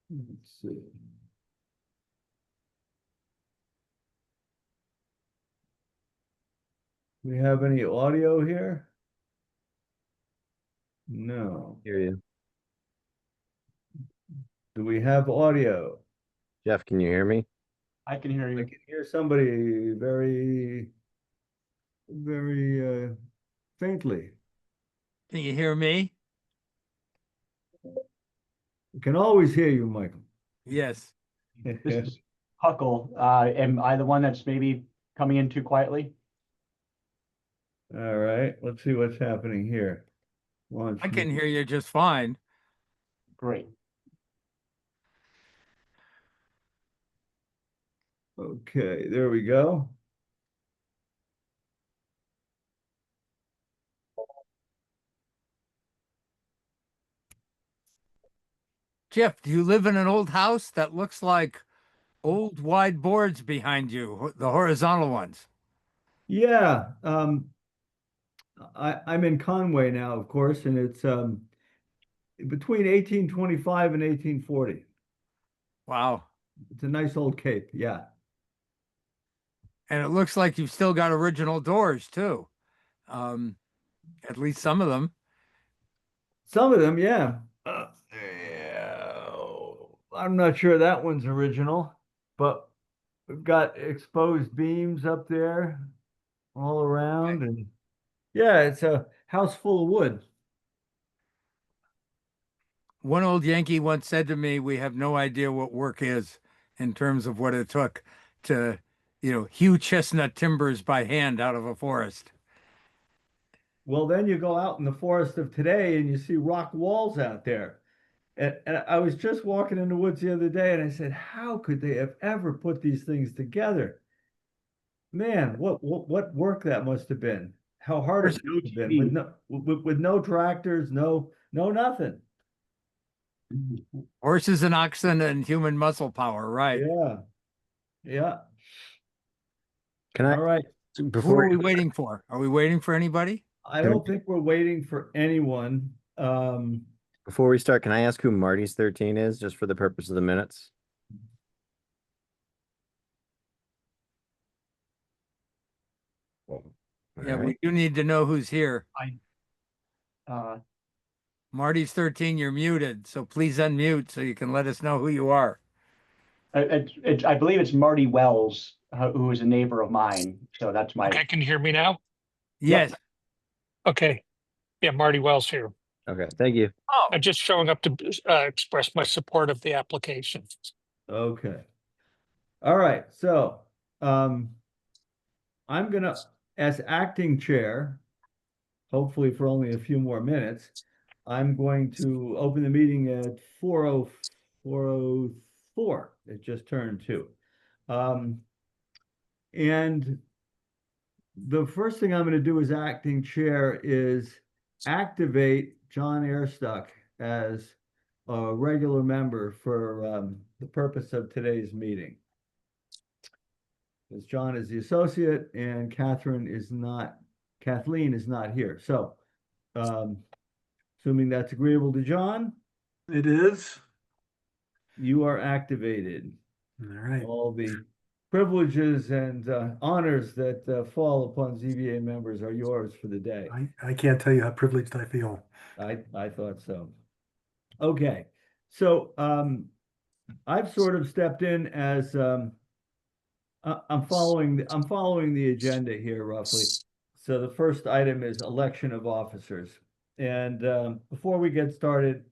Let's see. We have any audio here? No. Hear you. Do we have audio? Jeff, can you hear me? I can hear I you. can hear somebody very, faintly. Can you hear me? We can always hear you, Michael. Yes. This is Huckle. Am I the one that's maybe coming in too quietly? All right, let's see what's happening here. I can hear you just fine. Great. Okay, there we go. Jeff, do you live in an old house that looks like old wide boards behind you, the horizontal ones? Yeah, I'm in Conway now, of course, and it's between 1825 and 1840. Wow. It's a nice old cape, yeah. And it looks like you've still got original doors too. Um, at least some of them. Some of them, yeah. Yeah. I'm not sure that one's original, but we've got exposed beams up there all around, and yeah, it's a house full of wood. One old Yankee once said to me, "We have no idea what work is in terms of what it took to, hew chestnut timbers by hand out of a forest." Well, then you go out in the forest of today and you see rock walls out there. And I was just walking in the woods the other day and I said, how could they have ever put these things together? Man, what work that must have been. How hard it must have been with no tractors, no nothing. Horses and oxen and human muscle power, right? Yeah. Yeah. Can All right. Who are before we waiting for? Are we waiting for anybody? I don't think we're waiting for anyone. before we start, can I ask who Marty's 13 is, just for the purpose of the minutes? Yeah, All right. we do need to know who's here. Uh, Marty's 13, you're muted, so please unmute so you can let us know who you are. I believe it's Marty Wells, who is a neighbor of mine. So that's my. Okay, can you hear me now? Yes. Okay. Yeah, Marty Wells here. Okay, thank you. Oh, I'm just showing up to express my support of the application. Okay. All right. So I'm gonna, as acting chair, hopefully for only a few more minutes, I'm going to open the meeting at 4:04. It just turned 2. And the first thing I'm going to do as acting chair is activate John Airstuck as a regular member for the purpose of today's meeting. Because John is the associate and Kathleen is not here. So assuming that's agreeable to John, It is. you are activated. All right. All the privileges and honors that fall upon ZBA members are yours for the day. I can't tell you how privileged I feel. I thought so. Okay, so I've sort of stepped in as I'm following the agenda here roughly. So the first item is election of officers. And before we get started,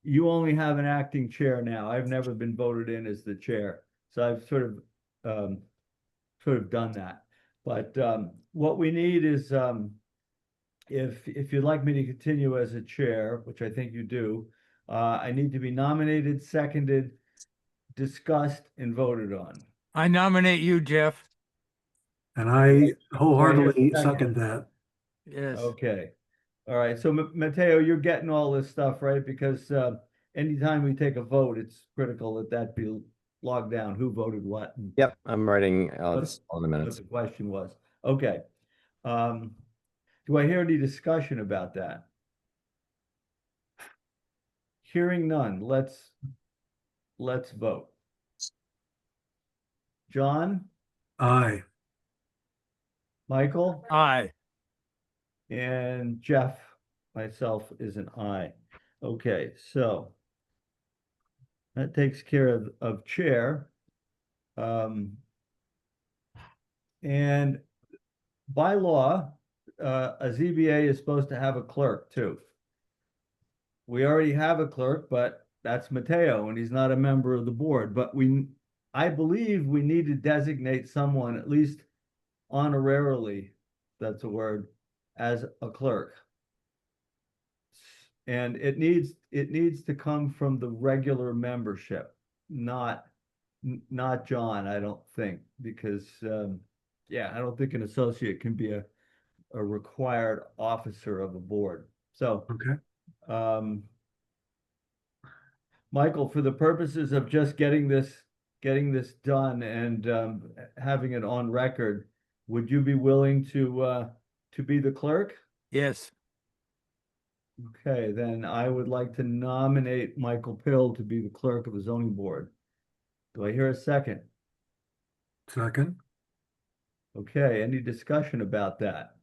you only have an acting chair now. I've never been voted in as the chair. So I've sort of done that. But what we need is if you'd like me to continue as a chair, which I think you do, I need to be nominated, seconded, discussed, and voted on. I nominate you, Jeff. And I wholeheartedly Second. second that. Yes. Okay. All right. So Matteo, you're getting all this stuff, right? Because anytime we take a vote, it's critical that be logged down, who voted what. Yep, I'm writing all What- this on the What minutes. the question was. Okay. Do I hear any discussion about that? Hearing none, let's vote. John, Aye. Michael, Aye. and Jeff, myself is an aye. Okay, so that takes care of chair. And by law, a ZBA is supposed to have a clerk too. We already have a clerk, but that's Mateo, and he's not a member of the board. But I believe we need to designate someone, at least honorarily, that's a word, as a clerk. And it needs to come from the regular membership, not John, I don't think, because yeah, I don't think an associate can be a required officer of a board. So Okay. Michael, for the purposes of just getting this done and having it on record, would you be willing to be the clerk? Yes. Okay, then I would like to nominate Michael Pill to be the clerk of the zoning board. Do I hear a second? Second. Okay, any discussion about that?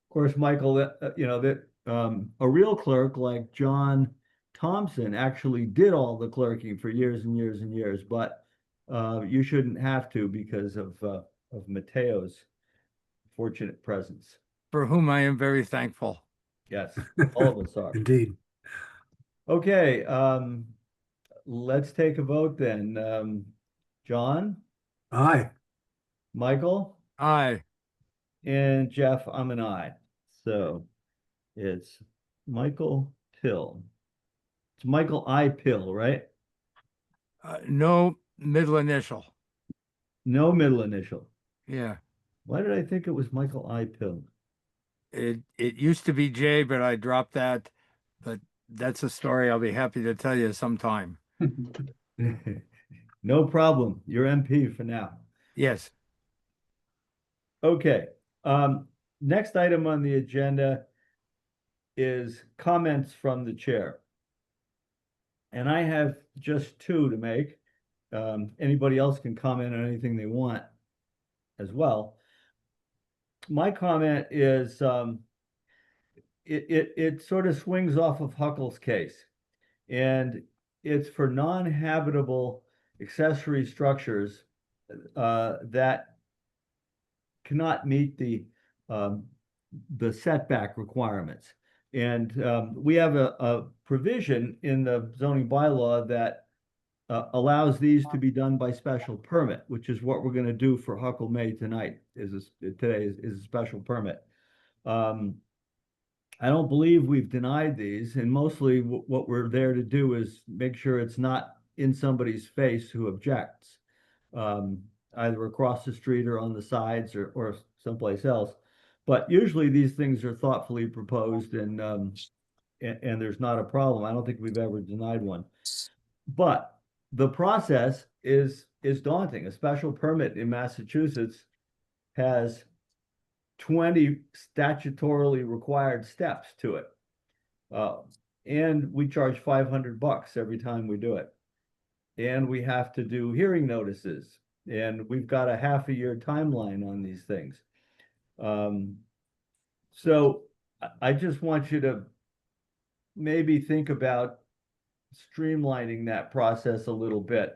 Of course, Michael, you know, that a real clerk like John Thompson actually did all the clerking for years and years and years, but you shouldn't have to because of Mateo's fortunate presence. For whom I am very thankful. Yes, all of us are. Indeed. Okay, let's take a vote then. John, Aye. Michael, Aye. and Jeff, I'm an aye. So it's Michael Pill. It's Michael I. Pill, right? No middle initial. No middle initial. Yeah. Why did I think it was Michael I. Pill? It used to be J, but I dropped that. But that's a story I'll be happy to tell you sometime. No problem. You're MP for now. Yes. Okay. Next item on the agenda is comments from the chair. And I have just two to make. Anybody else can comment on anything they want as well. My comment is it sort of swings off of Huckle's case, and it's for non-habitable accessory structures that cannot meet the setback requirements. And we have a provision in the zoning bylaw that allows these to be done by special permit, which is what we're going to do for Huckle May tonight. Today is a special permit. I don't believe we've denied these, and mostly what we're there to do is make sure it's not in somebody's face who objects, either across the street or on the sides or someplace else. But usually these things are thoughtfully proposed and there's not a problem. I don't think we've ever denied one. But the process is daunting. A special permit in Massachusetts has 20 statutorily required steps to it. And we charge $500 every time we do it. And we have to do hearing notices. And we've got a half a year timeline on these things. So I just want you to maybe think about streamlining that process a little bit.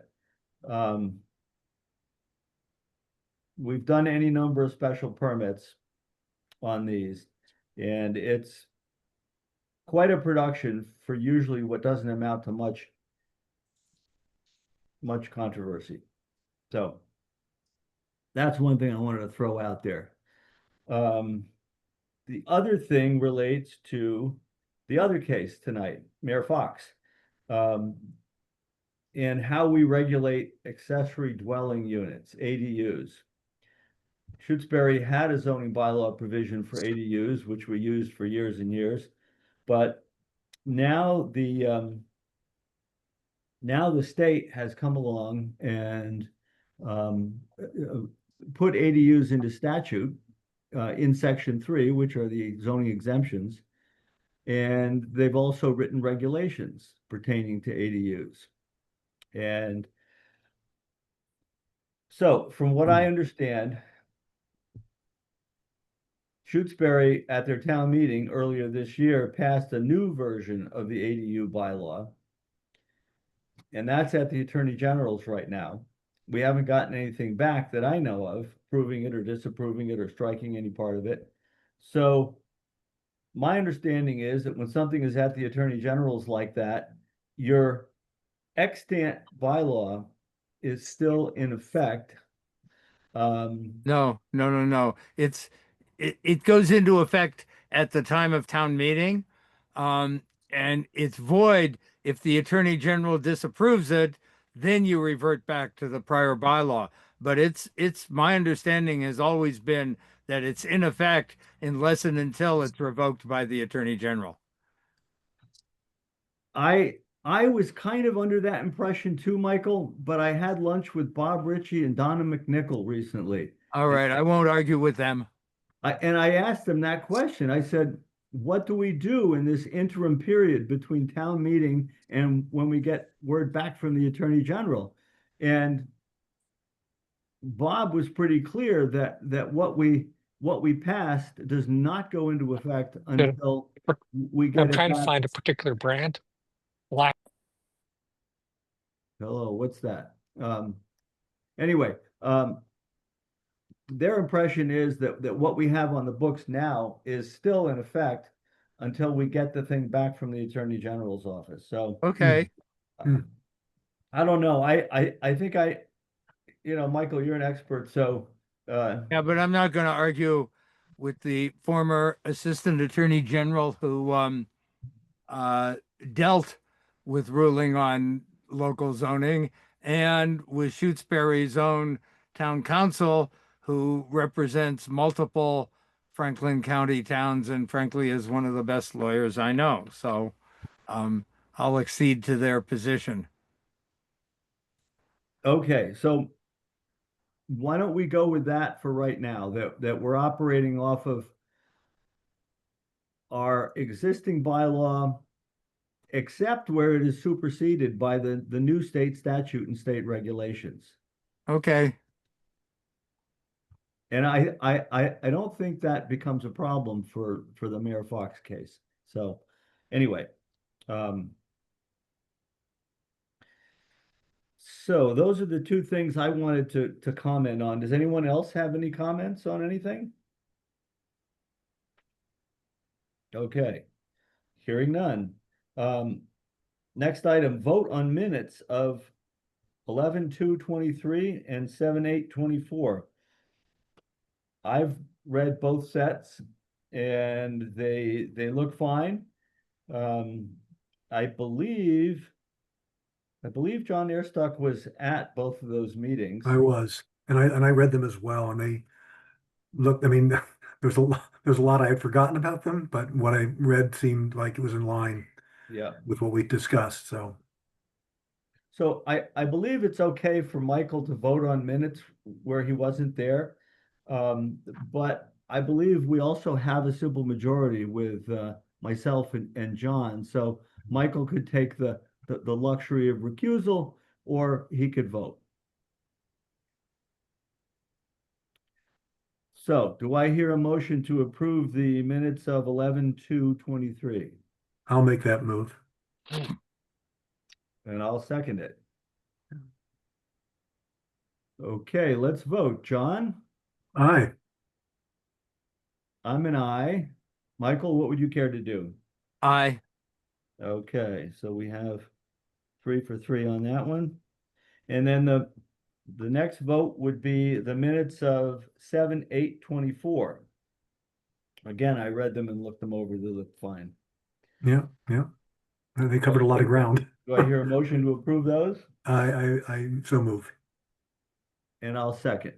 We've done any number of special permits on these, and it's quite a production for usually what doesn't amount to much controversy. So that's one thing I wanted to throw out there. The other thing relates to the other case tonight, Mayor Fox, and how we regulate accessory dwelling units, ADUs. Shutesbury had a zoning bylaw provision for ADUs, which we used for years and years, but now the state has come along and put ADUs into statute, in section 3, which are the zoning exemptions. And they've also written regulations pertaining to ADUs. And so from what I understand, Shutesbury at their town meeting earlier this year passed a new version of the ADU bylaw. And that's at the Attorney General's right now. We haven't gotten anything back that I know of, proving it or disapproving it or striking any part of it. So my understanding is that when something is at the Attorney General's like that, your extant bylaw is still in effect. No. It goes into effect at the time of town meeting. And it's void if the Attorney General disapproves it, then you revert back to the prior bylaw. But it's my understanding has always been that it's in effect unless and until it's revoked by the Attorney General. I was kind of under that impression too, Michael, but I had lunch with Bob Ritchie and Donna McNichol recently. All right, I won't argue with them. And I asked them that question. I said, what do we do in this interim period between town meeting and when we get word back from the Attorney General? And Bob was pretty clear that what we passed does not go into effect until we I'm get it trying to back. find a particular brand. Black. Hello, what's that? Anyway, their impression is that what we have on the books now is still in effect until we get the thing back from the Attorney General's office. So Okay. I don't know. I think Michael, you're an expert, so Yeah, but I'm not going to argue with the former Assistant Attorney General who dealt with ruling on local zoning and with Shutesbury's own town council who represents multiple Franklin County towns and frankly is one of the best lawyers I know. So I'll accede to their position. okay. So why don't we go with that for right now, that we're operating off of our existing bylaw, except where it is superseded by the new state statute and state regulations. Okay. And I don't think that becomes a problem for the Mayor Fox case. So anyway, so those are the two things I wanted to comment on. Does anyone else have any comments on anything? Okay, hearing none. Next item, vote on minutes of 11/2/23 and 7/8/24. I've read both sets and they look fine. I believe John Airstock was at both of those meetings. I was, and I read them as well, and they looked, I mean, there's a lot I had forgotten about them, but what I read seemed like it was in line Yeah. with what we discussed, so. So I believe it's okay for Michael to vote on minutes where he wasn't there. But I believe we also have a simple majority with myself and John. So Michael could take the luxury of recusal or he could vote. So do I hear a motion to approve the minutes of 11/2/23? I'll make that move. And I'll second it. Okay, let's vote. John? Aye. I'm an aye. Michael, what would you care to do? Aye. Okay, so we have 3 for 3 on that one. And then the next vote would be the minutes of 7/8/24. Again, I read them and looked them over. They look fine. Yeah. They covered a lot of ground. Do I hear a motion to approve those? I so move. And I'll second.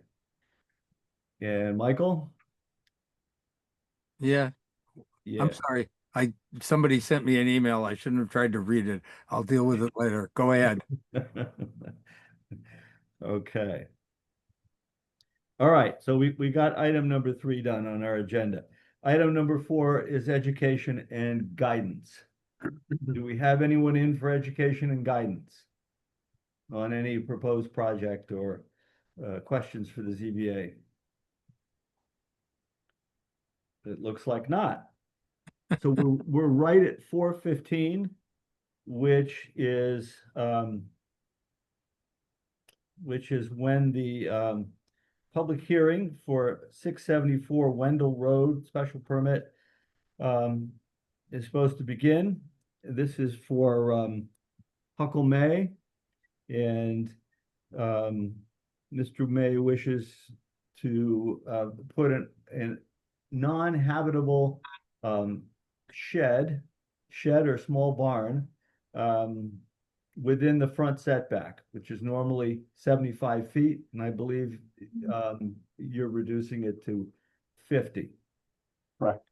And Michael? Yeah. Yeah. I'm sorry. Somebody sent me an email. I shouldn't have tried to read it. I'll deal with it later. Go ahead. Okay. All right, so we got item number 3 done on our agenda. Item number 4 is education and guidance. Do we have anyone in for education and guidance on any proposed project or questions for the ZBA? It looks like not. So we're right at 4:15, which is when the public hearing for 674 Wendell Road special permit is supposed to begin. This is for Huckle May, and Mr. May wishes to put an non-habitable shed or small barn within the front setback, which is normally 75 feet, and I believe you're reducing it to 50. Correct.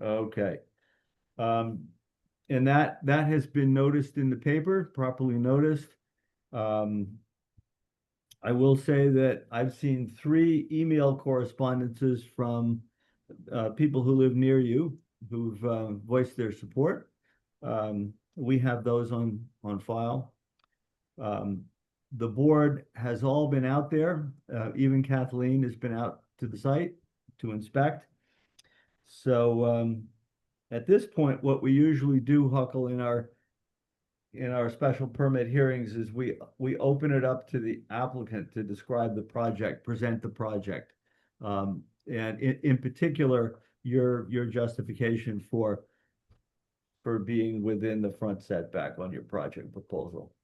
Okay. And that has been noticed in the paper, properly noticed. I will say that I've seen 3 email correspondences from people who live near you who've voiced their support. We have those on file. The board has all been out there. Even Kathleen has been out to the site to inspect. So at this point, what we usually do, Huckle, in our special permit hearings is we open it up to the applicant to describe the project, present the project. And in particular, your justification for being within the front setback on your project proposal.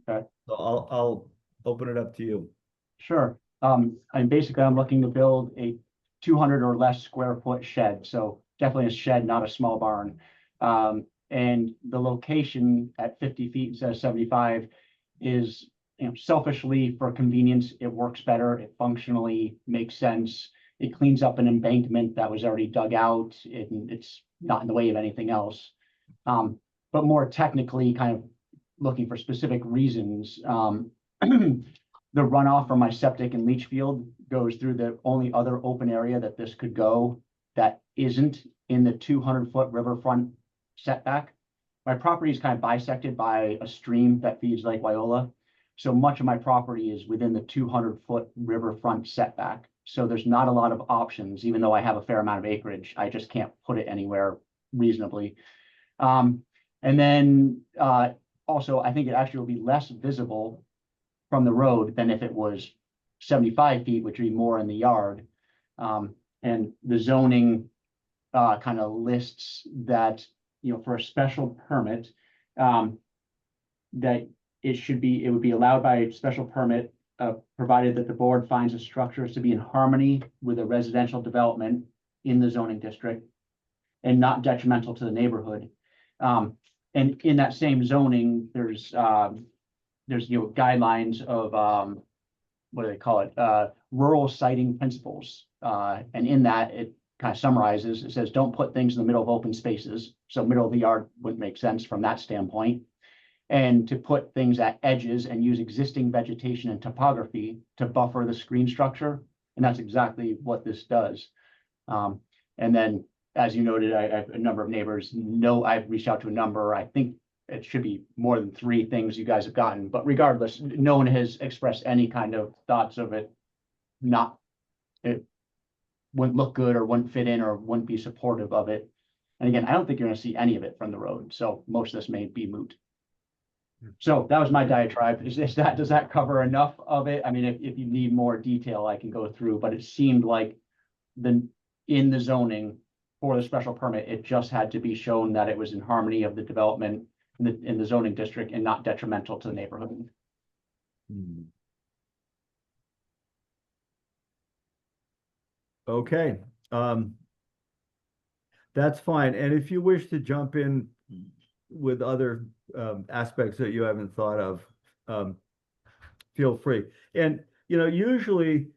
Okay. So I'll open it up to you. Sure. I'm looking to build a 200 or less square foot shed. So definitely a shed, not a small barn. And the location at 50 feet instead of 75 is, selfishly for convenience, it works better. It functionally makes sense. It cleans up an embankment that was already dug out. It's not in the way of anything else. But more technically, kind of looking for specific reasons, the runoff from my septic and leach field goes through the only other open area that this could go that isn't in the 200-foot riverfront setback. My property is kind of bisected by a stream that feeds Lake Wyola. So much of my property is within the 200-foot riverfront setback. So there's not a lot of options, even though I have a fair amount of acreage. I just can't put it anywhere reasonably. And then also, I think it actually will be less visible from the road than if it was 75 feet, which would be more in the yard. And the zoning kind of lists that, for a special permit, that it would be allowed by a special permit, provided that the board finds the structures to be in harmony with a residential development in the zoning district and not detrimental to the neighborhood. And in that same zoning, there's guidelines of what do they call it? Rural siting principles. And in that, it kind of summarizes, it says, don't put things in the middle of open spaces. So middle of the yard wouldn't make sense from that standpoint. And to put things at edges and use existing vegetation and topography to buffer the screen structure. And that's exactly what this does. And then, as you noted, I have a number of neighbors. I've reached out to a number. I think it should be more than 3 things you guys have gotten, but regardless, no one has expressed any kind of thoughts of it wouldn't look good or wouldn't fit in or wouldn't be supportive of it. And again, I don't think you're going to see any of it from the road. So most of this may be moot. So that was my diatribe. Does that cover enough of it? I mean, if you need more detail, I can go through, but it seemed like in the zoning for the special permit, it just had to be shown that it was in harmony of the development in the zoning district and not detrimental to the neighborhood. Okay, that's fine. And if you wish to jump in with other aspects that you haven't thought of, feel free. And usually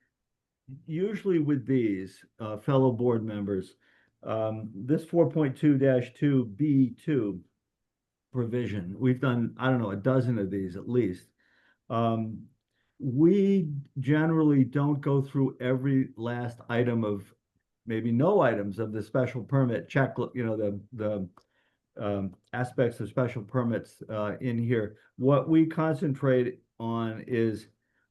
with these fellow board members, this 4.2-2B2 provision, we've done, I don't know, a dozen of these at least. we generally don't go through every last item of, maybe no items of the special permit check, the aspects of special permits in here. What we concentrate on is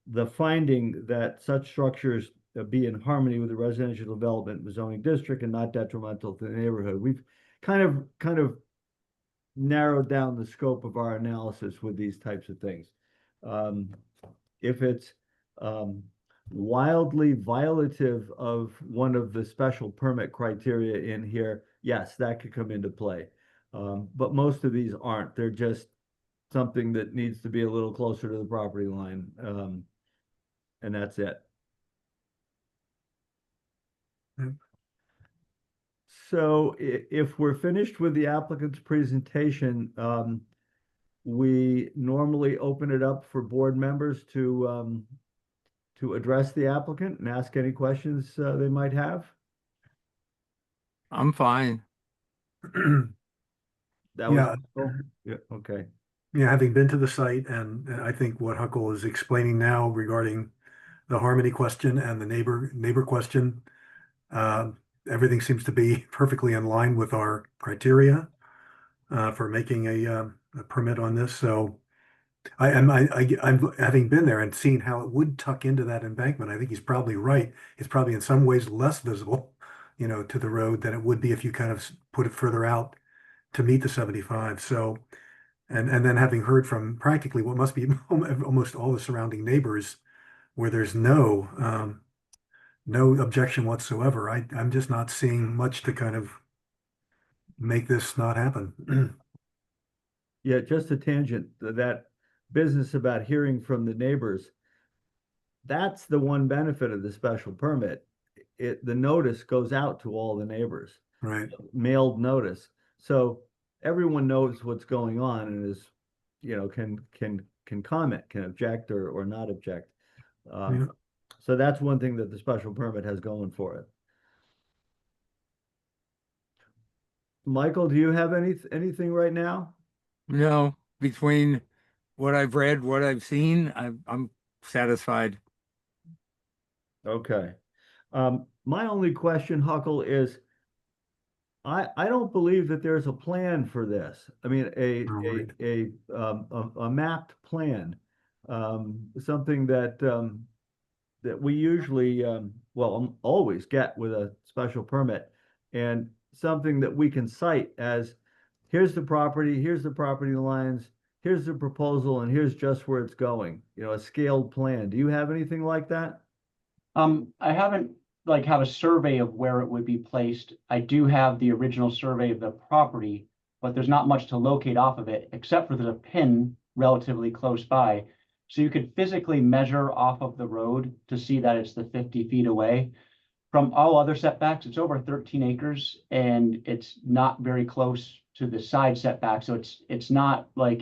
the finding that such structures be in harmony with the residential development zoning district and not detrimental to the neighborhood. We've kind of narrowed down the scope of our analysis with these types of things. If it's wildly violative of one of the special permit criteria in here, yes, that could come into play. But most of these aren't. They're just something that needs to be a little closer to the property line. And that's it. Yep. So if we're finished with the applicant's presentation, we normally open it up for board members to address the applicant and ask any questions they might have. I'm fine. That was, Yeah. yeah, okay. Yeah, having been to the site, and I think what Huckle is explaining now regarding the harmony question and the neighbor question, uh, everything seems to be perfectly in line with our criteria for making a permit on this. So I'm having been there and seen how it would tuck into that embankment. I think he's probably right. It's probably in some ways less visible, to the road than it would be if you kind of put it further out to meet the 75. So. And then having heard from practically what must be almost all the surrounding neighbors, where there's no objection whatsoever, I'm just not seeing much to kind of make this not happen. Yeah, just a tangent, that business about hearing from the neighbors. That's the one benefit of the special permit. The notice goes out to all the neighbors, Right. mailed notice. So everyone knows what's going on and is, can comment, can object or not object. Yeah. So that's one thing that the special permit has going for it. Michael, do you have anything right now? No, between what I've read, what I've seen, I'm satisfied. Okay. My only question, Huckle, is I don't believe that there's a plan for this. I mean, All right. a mapped plan, something that we usually, always get with a special permit, and something that we can cite as, here's the property lines, here's the proposal, and here's just where it's going. A scaled plan. Do you have anything like that? I haven't have a survey of where it would be placed. I do have the original survey of the property, but there's not much to locate off of it, except for there's a pin relatively close by. So you could physically measure off of the road to see that it's the 50 feet away. From all other setbacks, it's over 13 acres and it's not very close to the side setback. So it's not like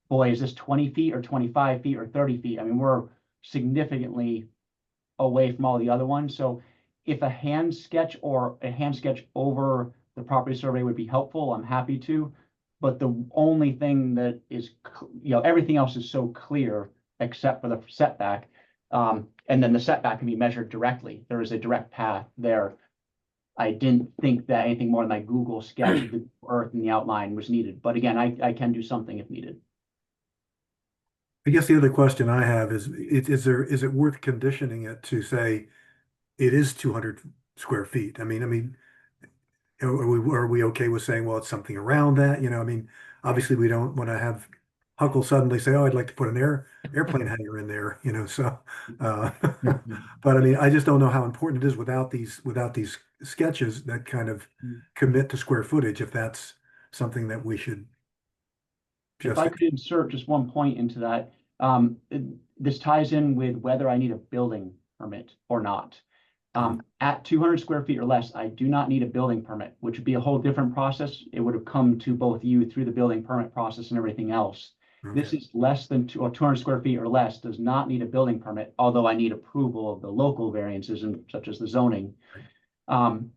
boy, is this 20 feet or 25 feet or 30 feet? I mean, we're significantly away from all the other ones. So if a hand sketch or a hand sketch over the property survey would be helpful, I'm happy to. But the only thing that is, everything else is so clear except for the setback. And then the setback can be measured directly. There is a direct path there. I didn't think that anything more than my Google sketch of the earth and the outline was needed. But again, I can do something if needed. I guess the other question I have is it worth conditioning it to say it is 200 square feet? I mean, are we okay with saying, well, it's something around that? Obviously we don't want to have Huckle suddenly say, oh, I'd like to put an airplane hangar in there, so but I mean, I just don't know how important it is without these sketches that kind of commit to square footage, if that's something that we should If I just. could insert just one point into that, this ties in with whether I need a building permit or not. At 200 square feet or less, I do not need a building permit, which would be a whole different process. It would have come to both you through the building permit process and everything else. This Okay. is less than 200 square feet or less, does not need a building permit, although I need approval of the local variances and such as the zoning. Jim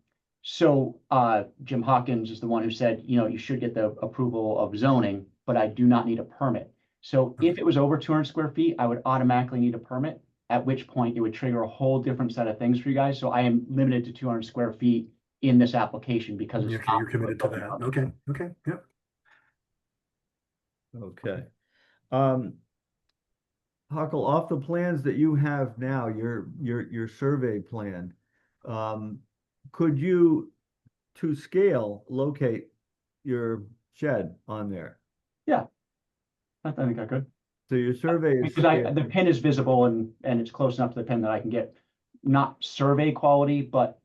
Hawkins is the one who said, you should get the approval of zoning, but I do not need a permit. So if Okay. it was over 200 square feet, I would automatically need a permit, at which point it would trigger a whole different set of things for you guys. So I am limited to 200 square feet in this application because it's Okay, not you're committed to building that. permit. Okay, okay, yep. Okay. Um, Huckle, off the plans that you have now, your survey plan, um, could you, to scale, locate your shed on there? Yeah, I think I could. So your survey is Because scaled. the pin is visible and it's close enough to the pin that I can get not survey quality, but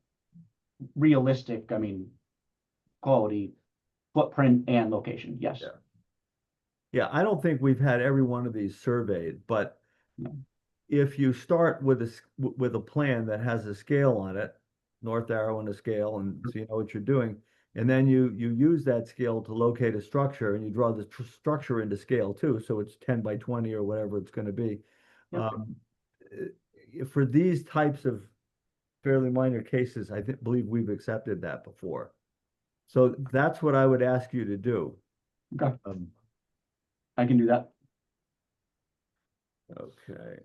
realistic, I mean, quality, footprint and location, yes. Yeah. Yeah, I don't think we've had every one of these surveyed, but No. if you start with with a plan that has a scale on it, north arrow and a scale, and so you know what you're doing, and then you use that scale to locate a structure, and you draw the structure into scale too, so it's 10 by 20 or whatever it's going to be. Yep. For these types of fairly minor cases, believe we've accepted that before. So that's what I would ask you to do. Okay, Um, I can do that. okay.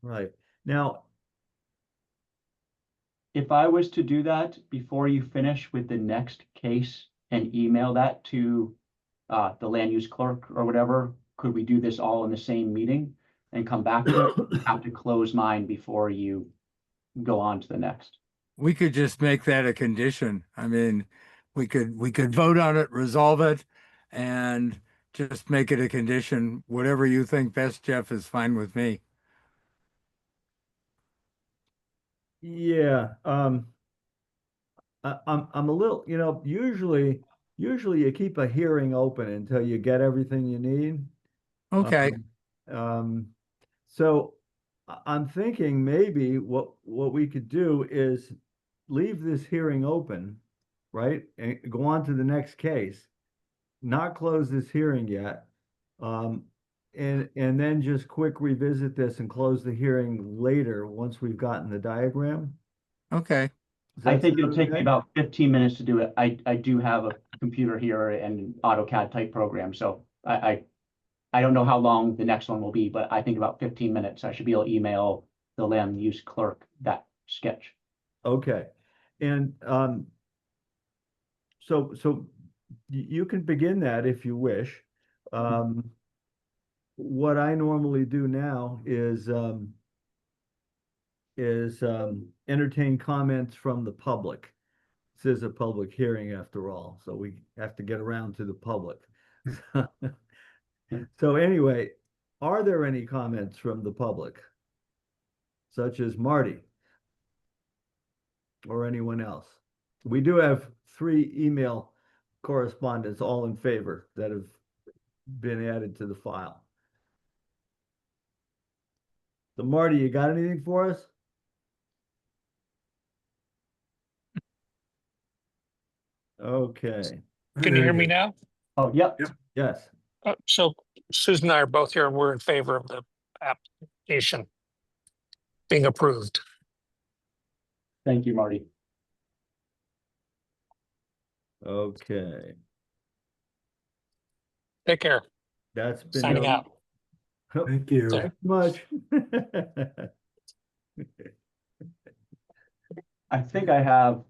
Right. Now, If I was to do that before you finish with the next case and email that to the land use clerk or whatever, could we do this all in the same meeting and come back to it? You have to close mine before you go on to the next. We could just make that a condition. I mean, we could vote on it, resolve it, and just make it a condition. Whatever you think best, Jeff, is fine with me. yeah, I'm a little, usually you keep a hearing open until you get everything you need. Okay. Um, so I'm thinking maybe what we could do is leave this hearing open, right? And go on to the next case, not close this hearing yet. Um, and then just quick revisit this and close the hearing later once we've gotten the diagram. Okay. Does I that think sound it'll take me okay? about 15 minutes to do it. I do have a computer here and an AutoCAD type program, so I don't know how long the next one will be, but I think about 15 minutes. I should be able to email the land use clerk that sketch. Okay. And so you can begin that if you wish. Um, what I normally do now is entertain comments from the public. This is a public hearing after all, so we have to get around to the public. So anyway, are there any comments from the public? Such as Marty or anyone else? We do have 3 email correspondents all in favor that have been added to the file. So Marty, you got anything for us? Okay, Can you There hear you me go. now? Oh, yep. Yep. yes, So Susan and I are both here. We're in favor of the application being approved. Thank you, Marty. okay. Take care. That's been Signing done. out. Thank you. Sorry. Much. I think I have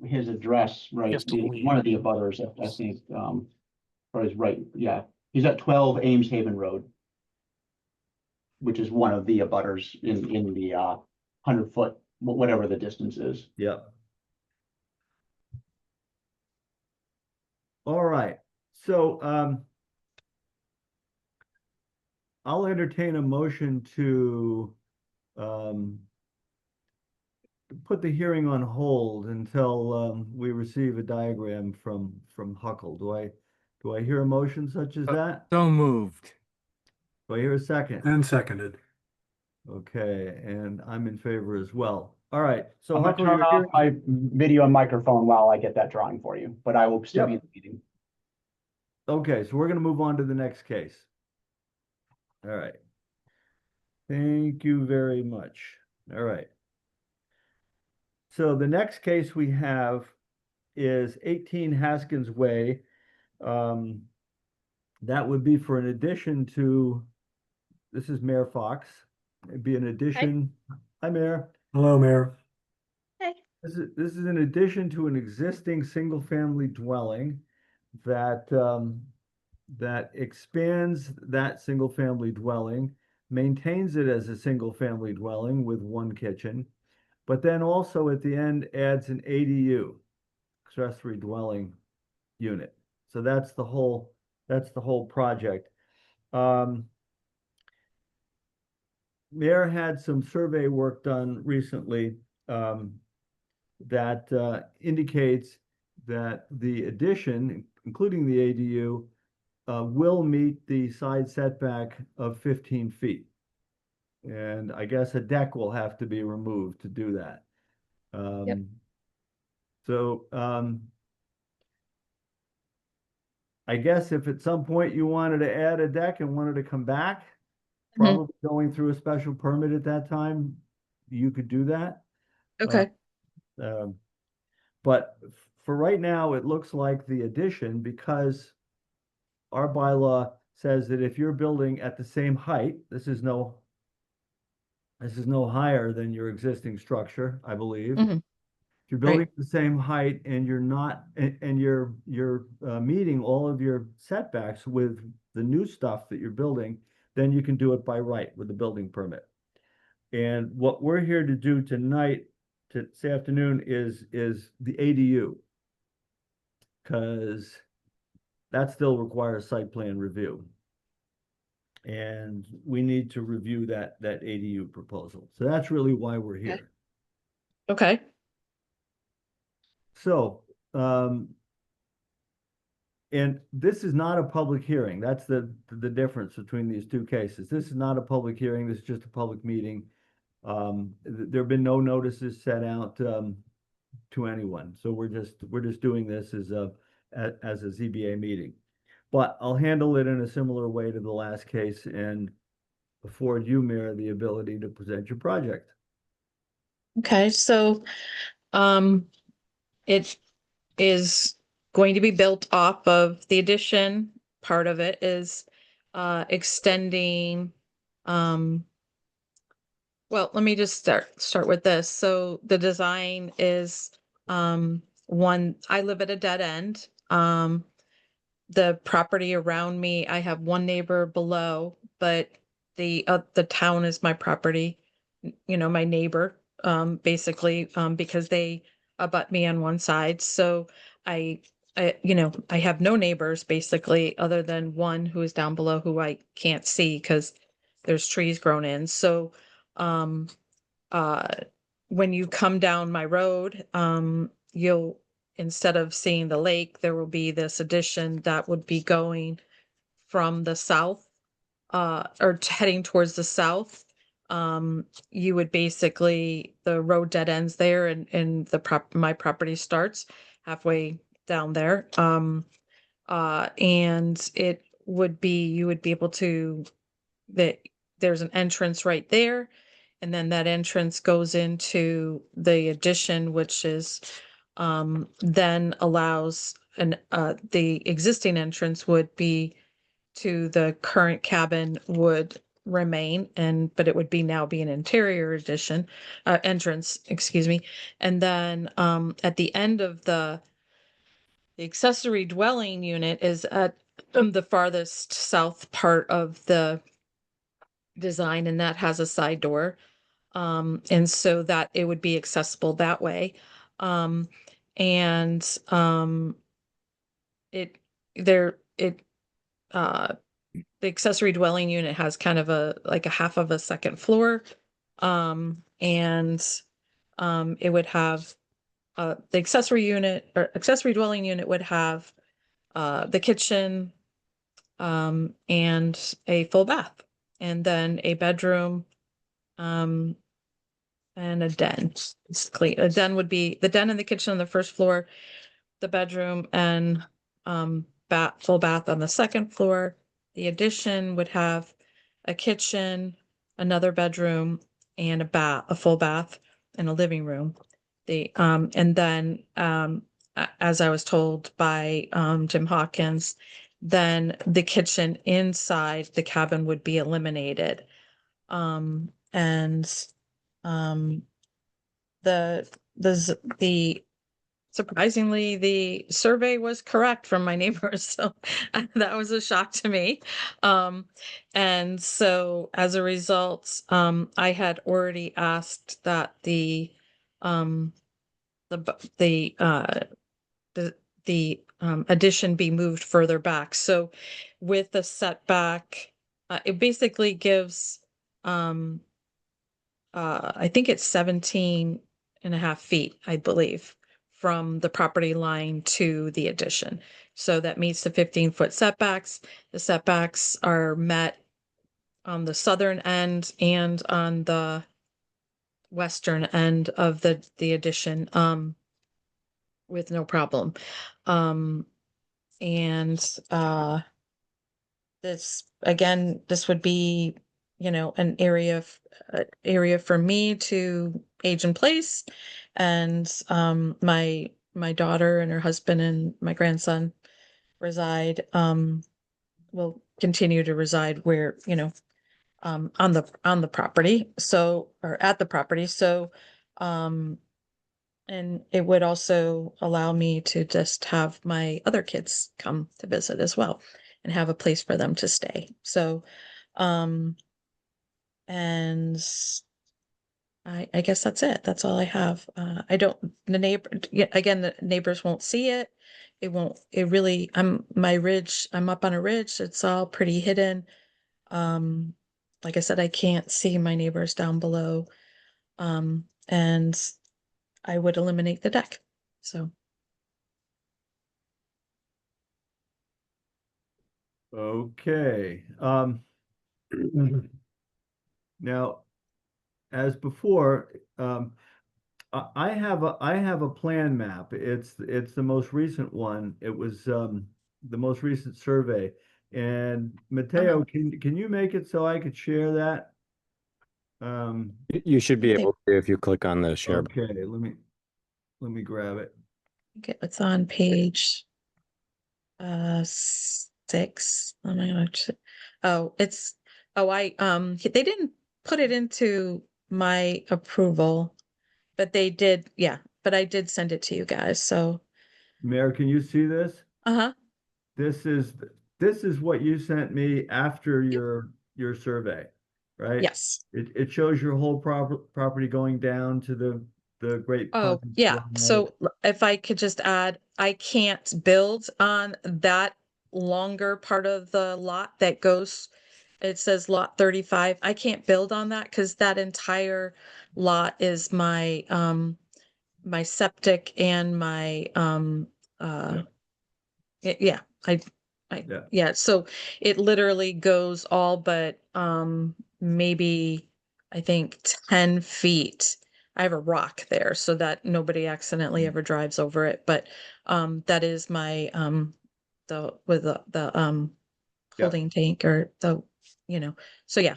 his address right. Just to leave. One of the abutters, I think, or his right, yeah. He's at 12 Ames Haven Road, which is one of the abutters in the 100-foot, whatever the distance is. Yep. All right. So I'll entertain a motion to put the hearing on hold until we receive a diagram from Huckle. Do I hear a motion such as that? So moved. Do I hear a second? And seconded. Okay, and I'm in favor as well. All right, so I'm gonna Huckle, turn you're off here. my video and microphone while I get that drawing for you, but I will still be in Yep. the meeting. Okay, so we're gonna move on to the next case. All right. Thank you very much. All right. So the next case we have is 18 Haskins Way. That would be for an addition to, this is Mayor Fox. It'd be an addition. Hi, Mayor. Hello, Mayor. This is an addition to an existing single-family dwelling that that expands that single-family dwelling, maintains it as a single-family dwelling with one kitchen, but then also at the end adds an ADU, accessory dwelling unit. So that's the whole project. Mayor had some survey work done recently that indicates that the addition, including the ADU, will meet the side setback of 15 feet. And I guess a deck will have to be removed to do that. So I guess if at some point you wanted to add a deck and wanted to come back, probably going through a special permit at that time, you could do that. Okay. But for right now, it looks like the addition, because our bylaw says that if you're building at the same height, this is no higher than your existing structure, I believe. Mhm. If you're building at the same height and you're not, and you're meeting all of your setbacks with the new stuff that you're building, then you can do it by right with the building permit. And what we're here to do tonight, this afternoon, is the ADU, because that still requires site plan review. And we need to review that ADU proposal. So that's really why we're here. Okay. So, and this is not a public hearing. That's the difference between these two cases. This is not a public hearing. This is just a public meeting. There have been no notices set out to anyone. So we're just doing this as a ZBA meeting. But I'll handle it in a similar way to the last case and afford you, Mayor, the ability to present your project. Okay, so it is going to be built off of the addition. Part of it is extending well, let me just start with this. So the design is one, I live at a dead end. The property around me, I have one neighbor below, but the town is my property, you know, my neighbor, basically, because they abut me on one side. So you know, I have no neighbors basically, other than one who is down below who I can't see because there's trees grown in. So, um, uh, when you come down my road, you'll, instead of seeing the lake, there will be this addition that would be going from the south, or heading towards the south. You would basically, the road dead ends there, and my property starts halfway down there. And it would be, you would be able to, that there's an entrance right there. And then that entrance goes into the addition, which is, then allows the existing entrance would be to the current cabin would remain, but it would now be an interior addition, entrance, excuse me. And then, at the end of the accessory dwelling unit is at the farthest south part of the design, and that has a side door. And so that it would be accessible that way. Um, and it there it the accessory dwelling unit has kind of like a half of a second floor. And it would have the accessory dwelling unit would have the kitchen, and a full bath, and then a bedroom, and a den. Basically, a den would be the den and the kitchen on the first floor, the bedroom and full bath on the second floor. The addition would have a kitchen, another bedroom, and a full bath, and a living room. And then, as I was told by, Jim Hawkins, then the kitchen inside the cabin would be eliminated. And, um, the surprisingly, the survey was correct from my neighbors, so that was a shock to me. And so as a result, I had already asked that the bu- the addition be moved further back. So with the setback, it basically gives um I think it's 17 and a half feet, I believe, from the property line to the addition. So that meets the 15-foot setbacks. The setbacks are met on the southern end and on the western end of the addition, with no problem. Um, and this again, this would be, an area for me to age in place, and my daughter and her husband and my grandson reside will continue to reside where, on the property, so, or at the property, so um and it would also allow me to just have my other kids come to visit as well and have a place for them to stay. So, um, and I guess that's it. That's all I have. I don't, the neighbor, yeah, again, the neighbors won't see it. It won't, it really, my ridge, I'm up on a ridge. It's all pretty hidden. Um, like I said, I can't see my neighbors down below. And I would eliminate the deck. So. Okay. Now, as before, I have a plan map. It's the most recent one. It was the most recent survey. And Mateo, can you make it so I could share that? You should be Okay. able to if you click on the share. Okay, let me grab it. Okay, it's on page 6. Oh my gosh. Oh, it's they didn't put it into my approval, but they did, yeah, but I did send it to you guys, so Mayor, can you see this? uh-huh. This is this is what you sent me after Yep. your survey, right? Yes. It shows your whole property going down to the Great Oh, Pleasant yeah. Drive. So if I could just add, I can't build on that longer part of the lot that goes, it says lot 35. I can't build on that because that entire lot is my septic and my uh yeah, Yeah. yeah, so it literally goes all but maybe I think 10 feet. I have a rock there so that nobody accidentally ever drives over it, but that is my the with the Yeah. holding tank or the, so yeah, Yeah.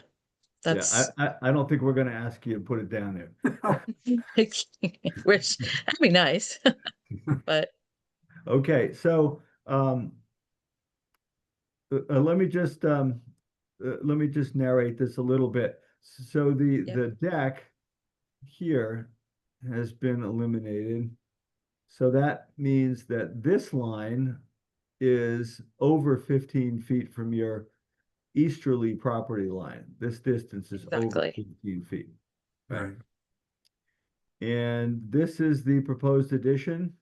that's I don't think we're gonna ask you to put it down there. which that'd be nice. But Okay, so let me just narrate this a little bit. So yep, the deck here has been eliminated. So that means that this line is over 15 feet from your easterly property line. This distance is over exactly. 15 feet. Right. And this is the proposed addition.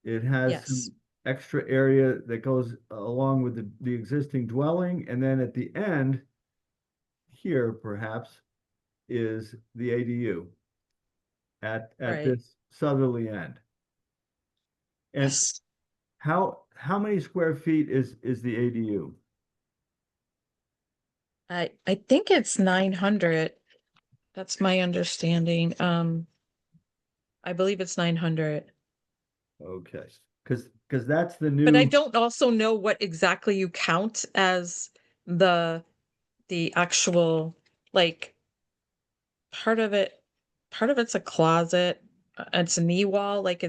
It has Yes, some extra area that goes along with the existing dwelling. And then at the end, here perhaps, is the ADU at right. this southerly end. And Yes. how many square feet is the ADU? I think it's 900. That's my understanding. I believe it's 900. Okay, because that's the But I new. don't also know what exactly you count as the the actual, like, part of it's a closet. it's a knee wall, like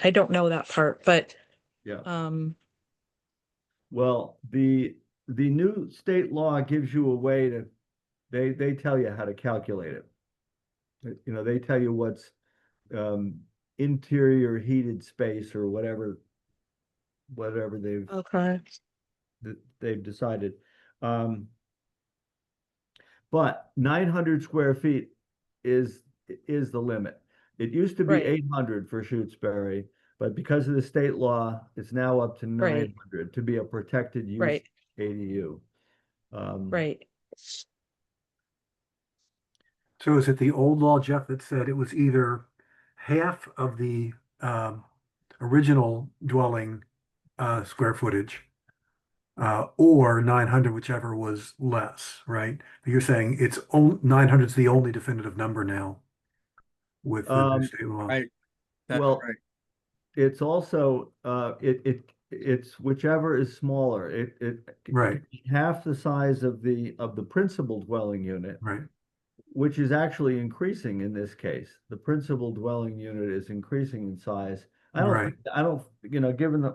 I don't know that part, but, Yeah. um, Well, the new state law gives you a way to, they tell you how to calculate it. You know, they tell you what's um interior heated space or whatever okay, they've decided. Um, but 900 square feet is is the limit. It used to be right, 800 for Shutesbury, but because of the state law, it's now up to right, 900 to be a protected use right, ADU. Um, right. So is it the old law, Jeff, that said it was either half of the original dwelling square footage or 900, whichever was less, right? But you're saying 900 is the only definitive number now with the new um, state law. Right. That's well, right. it's also it's whichever is smaller. It Right, can be half the size of the principal dwelling unit, right, which is actually increasing in this case. The principal dwelling unit is increasing in size. right. I don't, you know, given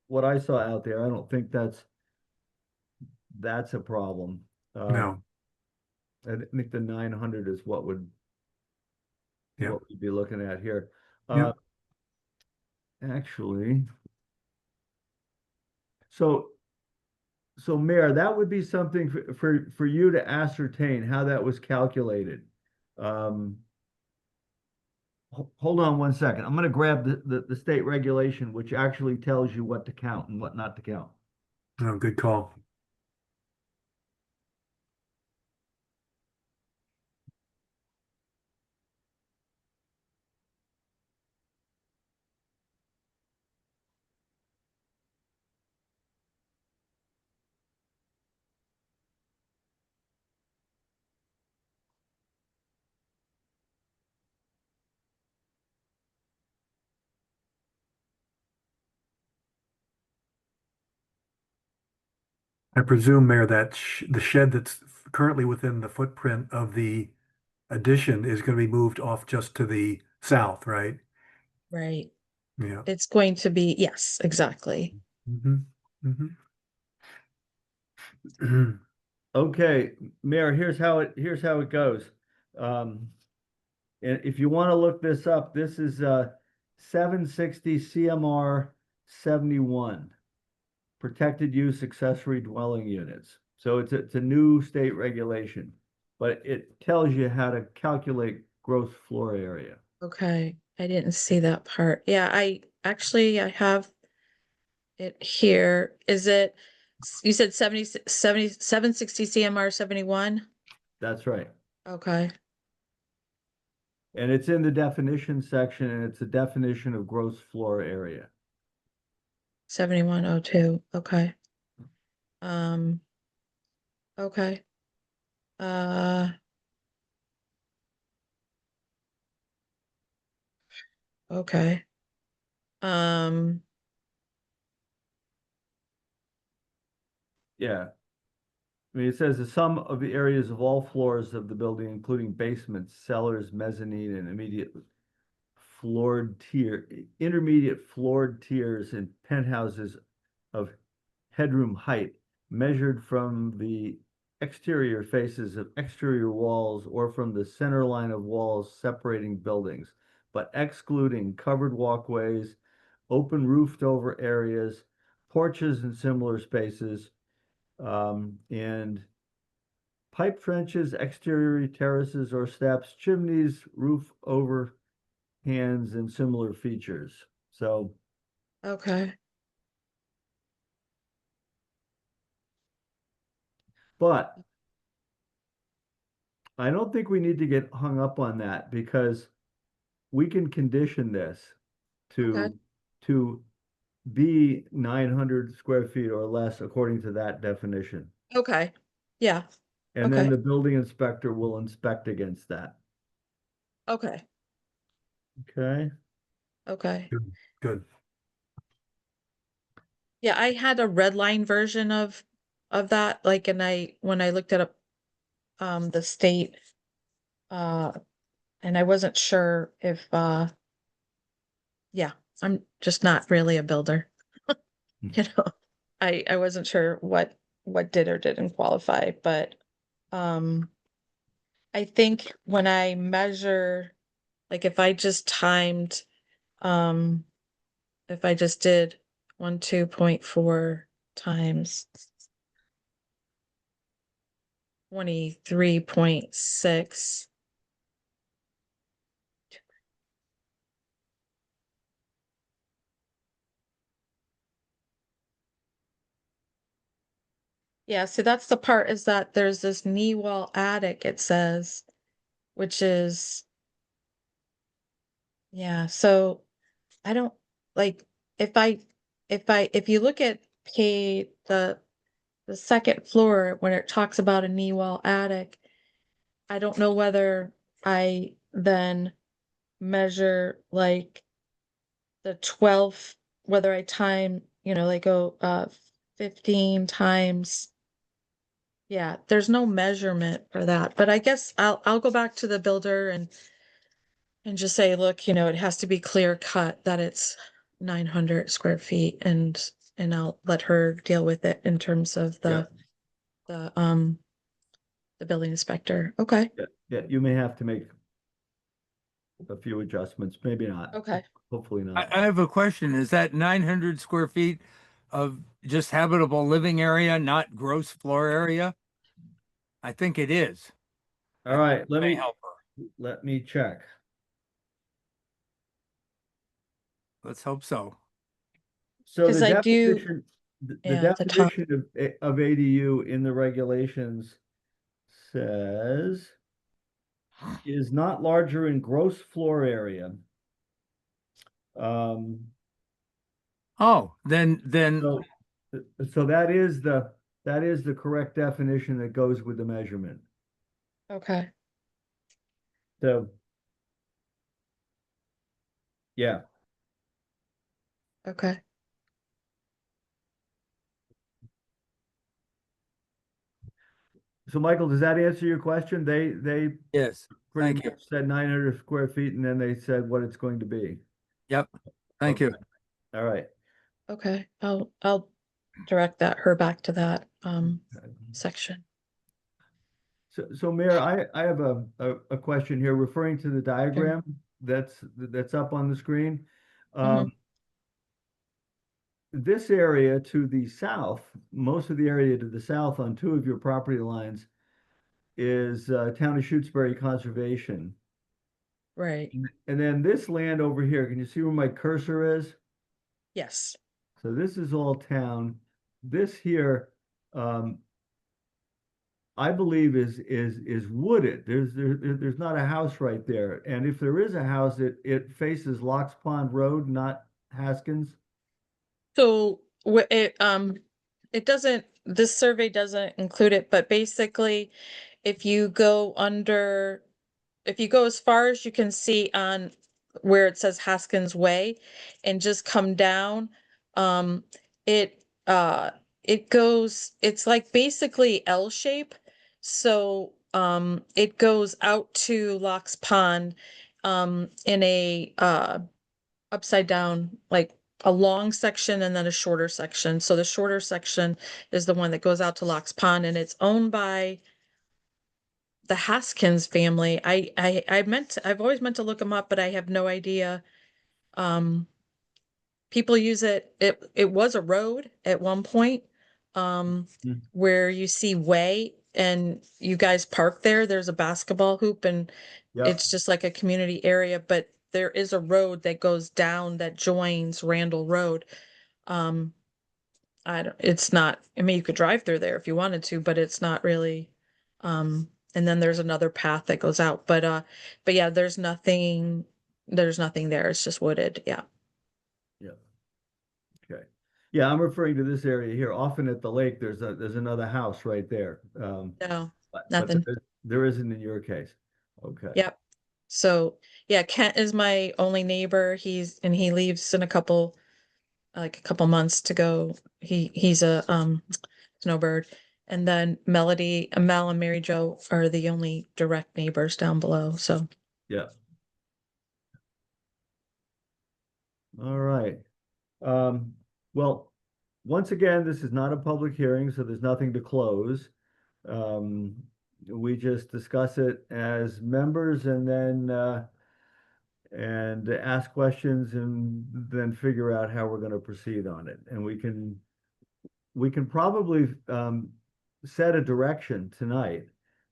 what I saw out there, I don't think that's a problem. No, I think the 900 is yeah, what we'd be looking at here. yeah. Uh, actually, so so Mayor, that would be something for you to ascertain how that was calculated. Um, hold on one second. I'm going to grab the state regulation, which actually tells you what to count and what not to count. No, good call. I presume, Mayor, that the shed that's currently within the footprint of the addition is going to be moved off just to the south, right? Right. Yeah. It's going to be, yes, exactly. Hmm. Hmm. Okay, Mayor, here's how it goes. Um, and if you want to look this up, this is 760 CMR 71, protected use accessory dwelling units. So it's a new state regulation, but it tells you how to calculate gross floor area. Okay, I didn't see that part. Yeah, I have it here. Is it, you said 760 CMR 71? That's right. Okay, And it's in the definition section, and it's a definition of gross floor area. 7102. Okay. Um, okay. Uh, okay. Um, Yeah. I mean, it says the sum of the areas of all floors of the building, including basements, cellars, mezzanine, and intermediate floored tiers and penthouses of headroom height measured from the exterior faces of exterior walls or from the center line of walls separating buildings, but excluding covered walkways, open roofed over areas, porches and similar spaces, and pipe trenches, exterior terraces or steps, chimneys, roof overhangs, and similar features. So, okay. but I don't think we need to get hung up on that because we can condition this Okay. to be 900 square feet or less according to that definition. Okay. Yeah. And then Okay. the building inspector will inspect against that. Okay. Okay. Okay. Good, good. Yeah, I had a red line version of that, like, and when I looked it up, the state, uh, and I wasn't sure if yeah, I'm just not really a builder. You know, I wasn't sure what did or didn't qualify, but um I think when I measure, like if I just timed, um if I just did 12.4 times 23.6. Yeah, so that's the part, is that there's this knee wall attic, it says, which is, yeah, so I don't like, if if you look at the second floor when it talks about a knee wall attic, I don't know whether I then measure like the 12, whether I time, like go 15 times. Yeah, there's no measurement for that, but I guess I'll go back to the builder and just say, look, it has to be clear cut that it's 900 square feet, and I'll let her deal with it in terms of Yeah. the building inspector. Okay. Yeah, yeah, you may have to make a few adjustments, maybe not. Okay. Hopefully I not. have a question. Is that 900 square feet of just habitable living area, not gross floor area? I think it is. All right, May help her. let me check. Let's hope so. So Because the I do, definition, the yeah, the top. definition of ADU in the regulations says is not larger in gross floor area. Um, Oh, then so, so that is the correct definition that goes with the measurement. Okay. So, yeah. Okay. So Michael, does that answer your question? They yes. pretty Thank you. much said 900 square feet, and then they said what it's going to be. Yep. Thank Okay. you. All right. Okay. I'll direct her back to that section. So Mayor, I have a question here referring to the diagram that's up on the screen. Mhm. This area to the south, most of the area to the south on two of your property lines is Town of Shutesbury Conservation. Right. And then this land over here, can you see where my cursor is? Yes. So this is all town. This here, I believe is wooded. There's not a house right there. And if there is a house, it faces Locks Pond Road, not Haskins. So it doesn't, this survey doesn't include it, but basically if you go under, if you go as far as you can see on where it says Haskins Way and just come down, um, it, it goes, it's like basically L shape. So, it goes out to Locks Pond, in a, upside down, like a long section and then a shorter section. So the shorter section is the one that goes out to Locks Pond, and it's owned by the Haskins family. I've always meant to look them up, but I have no idea. Um, People use it. It was a road at one point, Hmm. where you see way and you guys park there. There's a basketball hoop and Yep. it's just like a community area, but there is a road that goes down that joins Randall Road. Um, I don't, it's not, I mean, you could drive through there if you wanted to, but it's not really, and then there's another path that goes out, but yeah, there's nothing there. It's just wooded. Yeah. Yep. Okay. Yeah, I'm referring to this area here. Often at the lake, there's another house right there. No, But nothing. there isn't in your case. Okay. Yep. So yeah, Kent is my only neighbor. He leaves in like a couple months to go. He's a snowbird. And then Mel and Mary Jo are the only direct neighbors down below. So Yeah. All right. Um, well, once again, this is not a public hearing, so there's nothing to close. Um, we just discuss it as members and ask questions and then figure out how we're going to proceed on it. And we can probably set a direction tonight.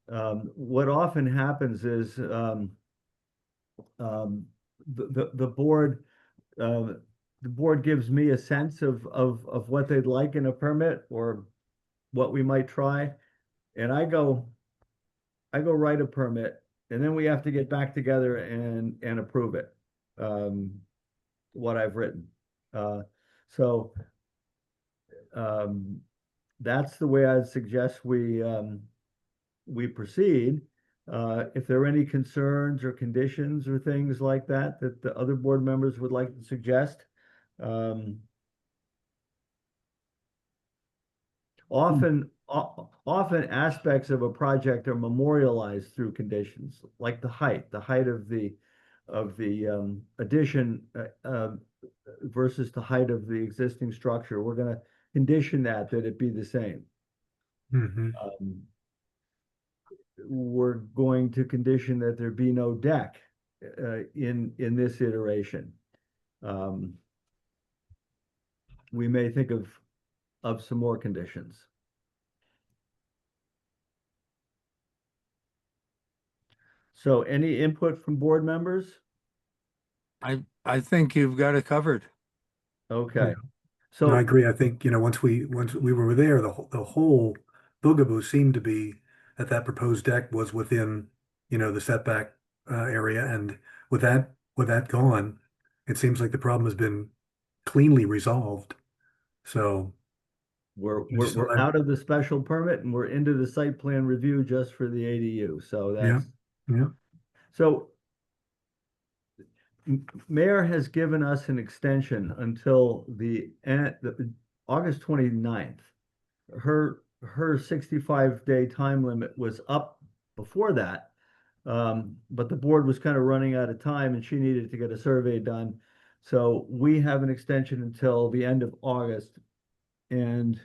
What often happens is um, the board uh, the board gives me a sense of what they'd like in a permit or what we might try, and I go write a permit, and then we have to get back together and approve it. Um, what I've written. So um, that's the way I'd suggest we proceed. If there are any concerns or conditions or things like that that the other board members would like to suggest, um, often aspects of a project are memorialized through conditions, like the height of the addition versus the height of the existing structure. We're going to condition that it be the same. Mhm. We're going to condition that there be no deck in this iteration. We may think of some more conditions. So any input from board members? I think you've got it covered. Okay. Yeah. So No, I agree. I think, once we were there, the whole boogaboo seemed to be that that proposed deck was within, the setback area. And with that gone, it seems like the problem has been cleanly resolved. So we're I we're, just thought we're out of the special permit and we're into the site plan review just for the ADU. So yeah, yeah. so Mayor has given us an extension until the August 29th. Her 65-day time limit was up before that. But the board was kind of running out of time and she needed to get a survey done. So we have an extension until the end of August. And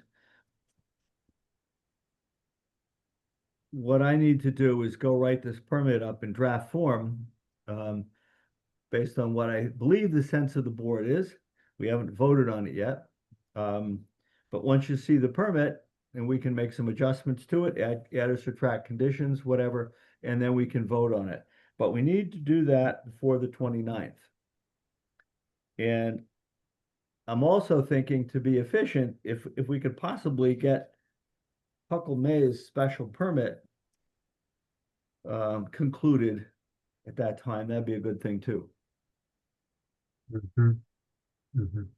what I need to do is go write this permit up in draft form, um, based on what I believe the sense of the board is. We haven't voted on it yet. Um, but once you see the permit, and we can make some adjustments to it, add or subtract conditions, whatever, and then we can vote on it. But we need to do that before the 29th. And I'm also thinking, to be efficient, if we could possibly get Huckle May's special permit concluded at that time, that'd be a good thing too. Mhm. Mhm.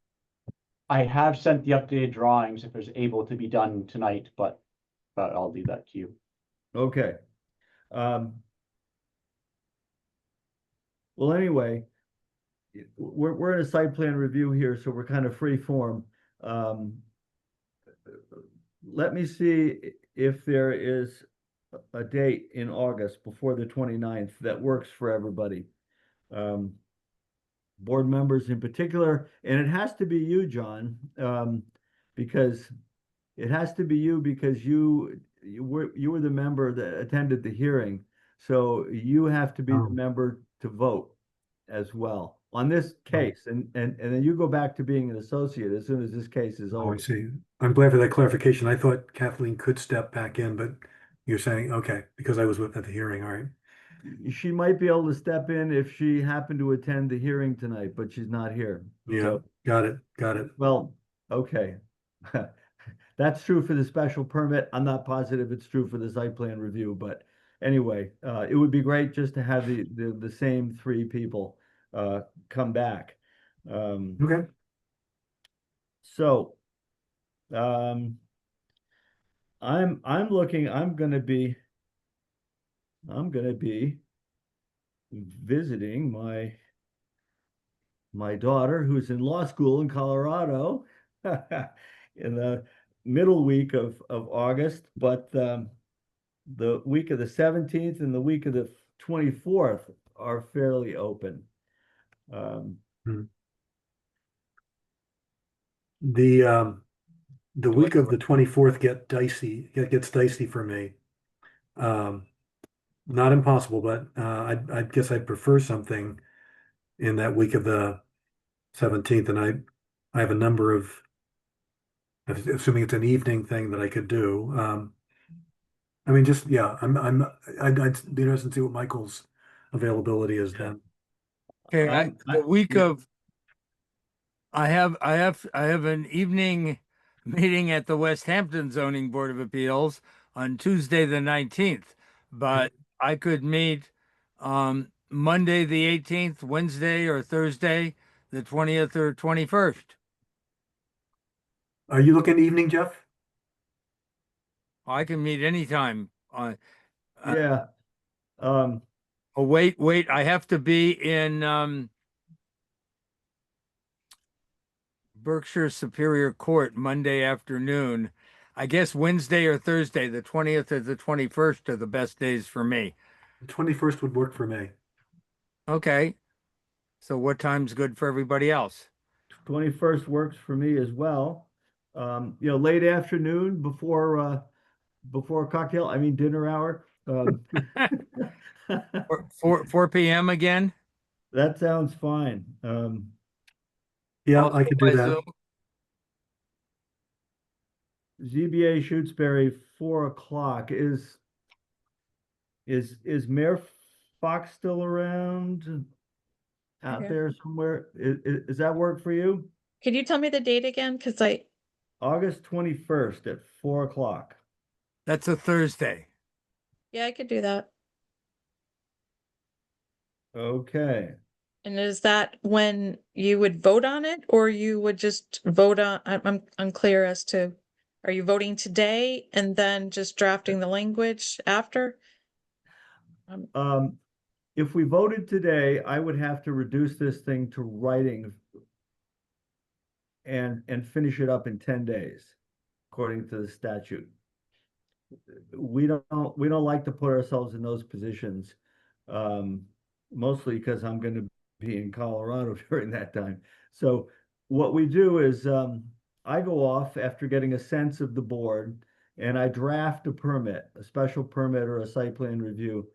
I have sent the updated drawings if it's able to be done tonight, but I'll leave that to you. Okay. Um, well, anyway, we're in a site plan review here, so we're kind of free form. Um, let me see if there is a date in August before the 29th that works for everybody. Board members in particular, and it has to be you, John, because it has to be you because you were the member that attended the hearing. So you have to be the Oh, member to vote as well on this oh, case. And then you go back to being an associate as soon as this case is oh, I over. see. I'm glad for that clarification. I thought Kathleen could step back in, but you're saying, okay, because I was at the hearing. All right. She might be able to step in if she happened to attend the hearing tonight, but she's not here. Yeah, So, got it. Got it. well, okay. That's true for the special permit. I'm not positive it's true for the site plan review, but anyway, it would be great just to have the same three people come back. Um, Okay. so um, I'm looking. I'm gonna be visiting my daughter who's in law school in Colorado in the middle week of August, but the week of the 17th and the week of the 24th are fairly open. Um, Hmm. The week of the 24th gets dicey for me. Um, Not impossible, but I guess I'd prefer something in that week of the 17th, and I have a number of, assuming it's an evening thing that I could do. I mean, just yeah, I'd be interested to see what Michael's availability is then. Okay, the week yeah. of, I have an evening meeting at the West Hampton Zoning Board of Appeals on Tuesday, the 19th, but I could meet Monday, the 18th, Wednesday or Thursday, the 20th or 21st. Are you looking evening, Jeff? I can meet anytime on, Yeah. Um, oh, wait, I have to be in Berkshire Superior Court Monday afternoon. I guess Wednesday or Thursday, the 20th or the 21st are the best days for me. The 21st would work for me. Okay. So what time's good for everybody else? 21st works for me as well. Late afternoon before cocktail, I mean dinner hour. 4 p.m. again? That sounds fine. Yeah, Also I could do by that. Zoom? ZBA Shutesbury, 4 o'clock. Is Mayor Fox still around out Okay. there somewhere? Does that work for you? Could you tell me the date again? Because August 21st at 4 o'clock. That's a Thursday. yeah, I could do that. Okay. And is that when you would vote on it, or you would just vote on, I'm unclear as to, are you voting today and then just drafting the language after? If we voted today, I would have to reduce this thing to writing and finish it up in 10 days, according to the statute. We don't like to put ourselves in those positions, mostly because I'm going to be in Colorado during that time. So what we do is I go off after getting a sense of the board and I draft a permit, a special permit or a site plan review.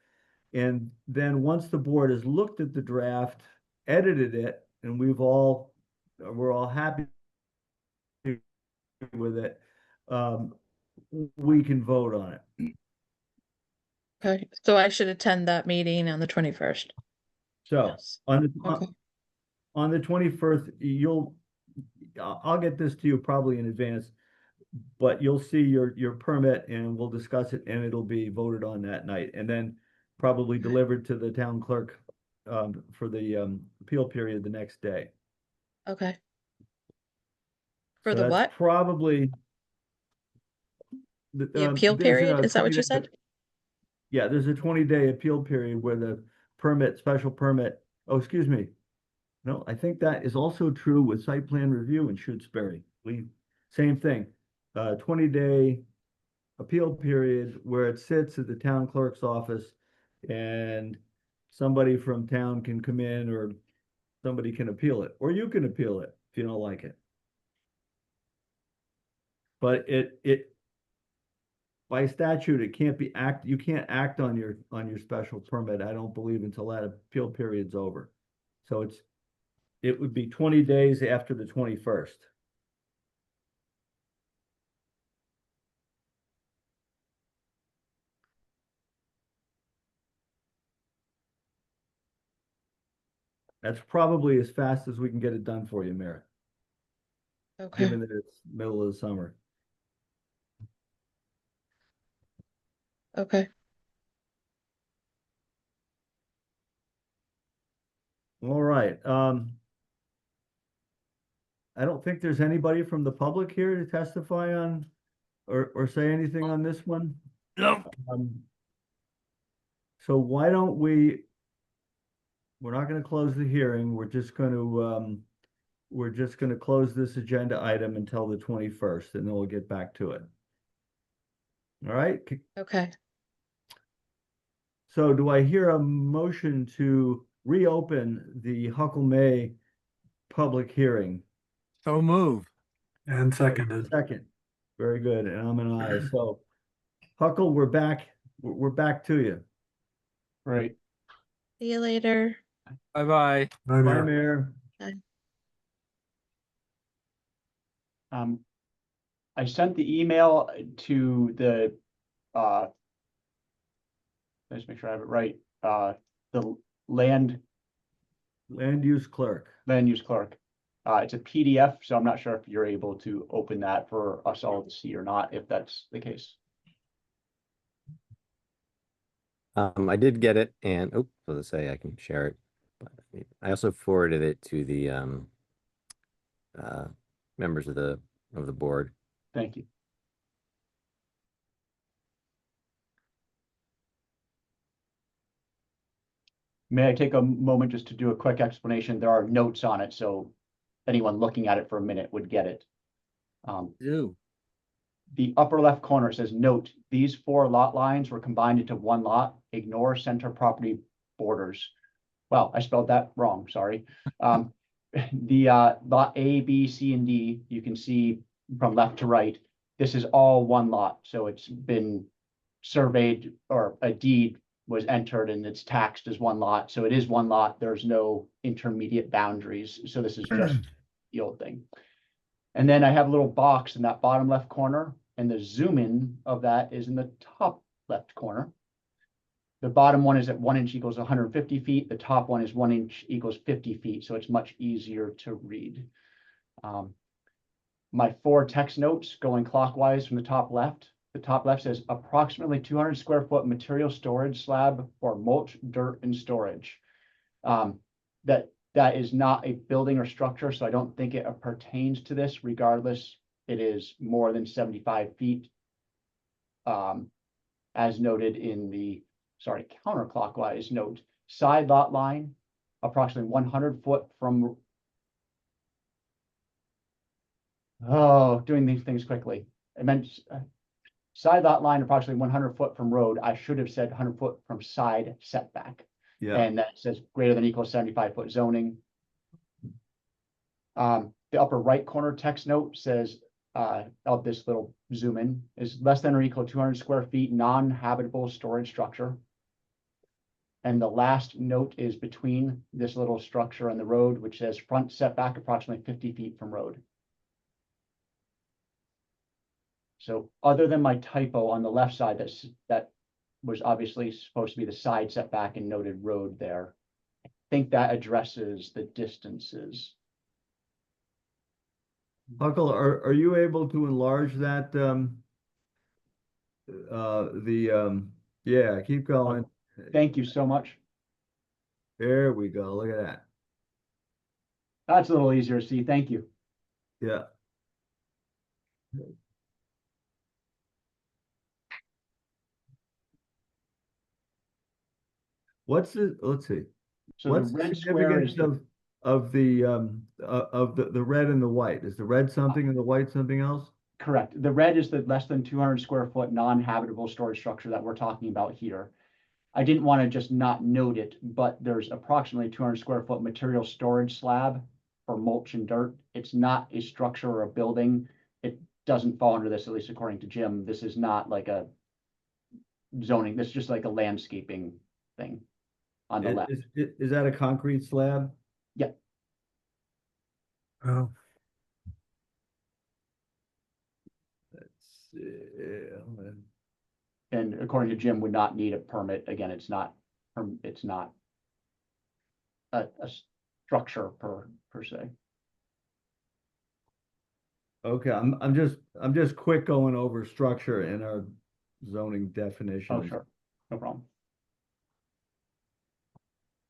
And then once the board has looked at the draft, edited it, and we're all happy with it, um, we can vote on it. Okay, so I should attend that meeting on the 21st. So Yes. on Okay. on the 21st, I'll get this to you probably in advance, but you'll see your permit and we'll discuss it and it'll be voted on that night and then probably delivered to the town clerk for the appeal period the next day. Okay. For So the that's what? probably The appeal there's period? a Is that what 20 you said? Yeah, there's a 20-day appeal period where the special permit, oh, excuse me. No, I think that is also true with site plan review in Shutesbury. Same thing, 20-day appeal period where it sits at the town clerk's office and somebody from town can come in or somebody can appeal it, or you can appeal it if you don't like it. But by statute, it can't be you can't act on your special permit, I don't believe, until that appeal period's over. So it would be 20 days after the 21st. That's probably as fast as we can get it done for you, Mary, Okay. given that it's middle of the summer. Okay. All right. I don't think there's anybody from the public here to testify on or say anything on this one. No. So why don't we're not going to close the hearing. We're just going to close this agenda item until the 21st, and then we'll get back to it. All right. Okay. So do I hear a motion to reopen the Huckle May public hearing? So move. And seconded. Second. Very good, and I'm an aye. So Huckle, we're back. We're back to you. Right. See you later. Bye-bye. Bye, Bye, Mayor. Mayor. I sent the email to the, let's make sure I have it right, the land Land use clerk. use clerk. It's a PDF, so I'm not sure if you're able to open that for us all to see or not, if that's the case. I did get it, and oh, let's say I can share it. But I also forwarded it to the members of the board. Thank you. May I take a moment just to do a quick explanation? There are notes on it, so anyone looking at it for a minute would get it. Do. The upper left corner says, note, these 4 lot lines were combined into 1 lot. Ignore center property borders. Well, I spelled that wrong, sorry. The lot A, B, C, and D, you can see from left to right, this is all 1 lot. So it's been surveyed, or a deed was entered and it's taxed as 1 lot. So it is 1 lot. There's no intermediate boundaries. So this is just the old thing. And then I have a little box in that bottom left corner, and the zoom in of that is in the top left corner. The bottom one is at 1 inch equals 150 feet. The top one is 1 inch equals 50 feet. So it's much easier to read. My 4 text notes going clockwise from the top left. The top left says approximately 200 square foot material storage slab for mulch, dirt, and storage. That is not a building or structure, so I don't think it pertains to this. Regardless, it is more than 75 feet. As noted in the, counterclockwise note, side lot line, approximately 100 foot from, doing these things quickly. I meant side lot line, approximately 100 foot from road. I should have said 100 foot from side setback. Yeah. And that says greater than or equal 75 foot zoning. The upper right corner text note says, of this little zoom in, is less than or equal to 200 square feet non-habitable storage structure. And the last note is between this little structure and the road, which says front setback approximately 50 feet from road. So other than my typo on the left side, that was obviously supposed to be the side setback and noted road there, I think that addresses the distances. Huckle, are you able to enlarge that, yeah, keep going. Thank you so much. There we go. Look at that. That's a little easier to see. Thank you. Yeah. Let's see. So What's the the red square is significance of the red and the white? Is the red something and the white something else? correct. The red is the less than 200 square foot non-habitable storage structure that we're talking about here. I didn't want to just not note it, but there's approximately 200 square foot material storage slab for mulch and dirt. It's not a structure or a building. It doesn't fall under this, at least according to Jim. This is not like a zoning. This is just like a landscaping thing on the left. Is that a concrete slab? Yeah. Oh, Let's see. And according to Jim, would not need a permit. Again, it's not a structure per se. Okay, I'm just quick going over structure in our zoning Oh, definitions. sure. No problem.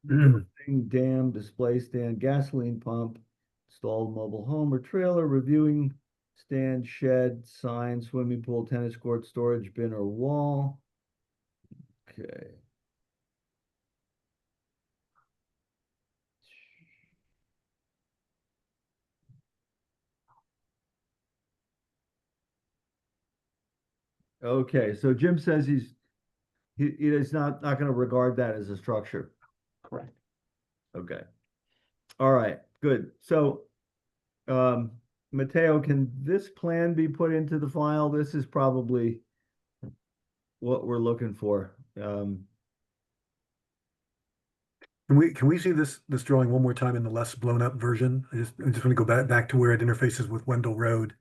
Building, dam, display stand, gasoline pump, installed mobile home or trailer, reviewing stand, shed, sign, swimming pool, tennis court, storage bin or wall. Okay. Okay, so Jim says he is not going to regard that as a structure. Correct. Okay. All right, good. So, Mateo, can this plan be put into the file? This is probably what we're looking for. Can we see this drawing one more time in the less blown up version? I just want to go back to where it interfaces with Wendell Road.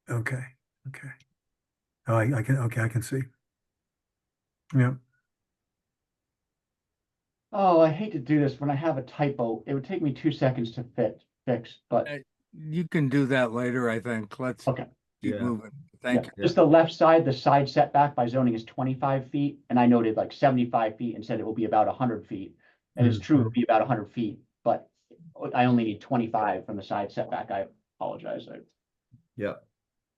Okay, okay. Oh, I can see. Yeah, Oh, I hate to do this when I have a typo. It would take me 2 seconds to fix, but You can do that later, I think. Let's okay. keep Yeah. moving. Thank Yeah, you. just the left side, the side setback by zoning is 25 feet, and I noted like 75 feet and said it will be about 100 feet. And it's true, it'll be about 100 feet, but I only need 25 from the side setback. I apologize. Yeah,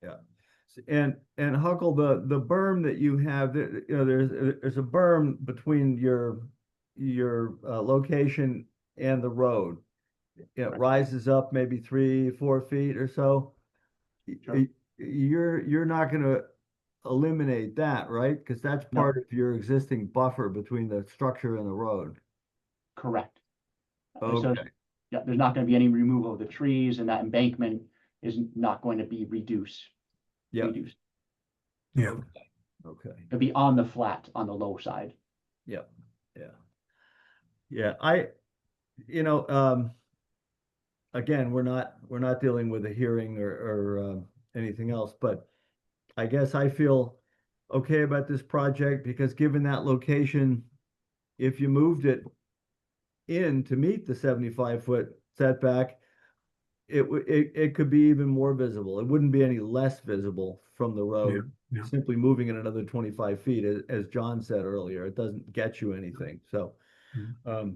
yeah. And Huckle, the berm that you have, there's a berm between your location and the road. It rises up maybe 3-4 feet or so. Sure. You're not gonna eliminate that, right? Because that's No. part of your existing buffer between the structure and the road. Correct. So, Okay, yeah, there's not going to be any removal of the trees, and that embankment is not going to be reduced. yeah, yeah. okay, It'll be on the flat, on the low side. yeah, yeah. Yeah, again, we're not dealing with a hearing or anything else, but I guess I feel okay about this project because given that location, if you moved it in to meet the 75-foot setback, it could be even more visible. It wouldn't be any less visible from the road. Yeah. Simply moving it another 25 feet, as John said earlier, it doesn't get you anything. So, Mhm.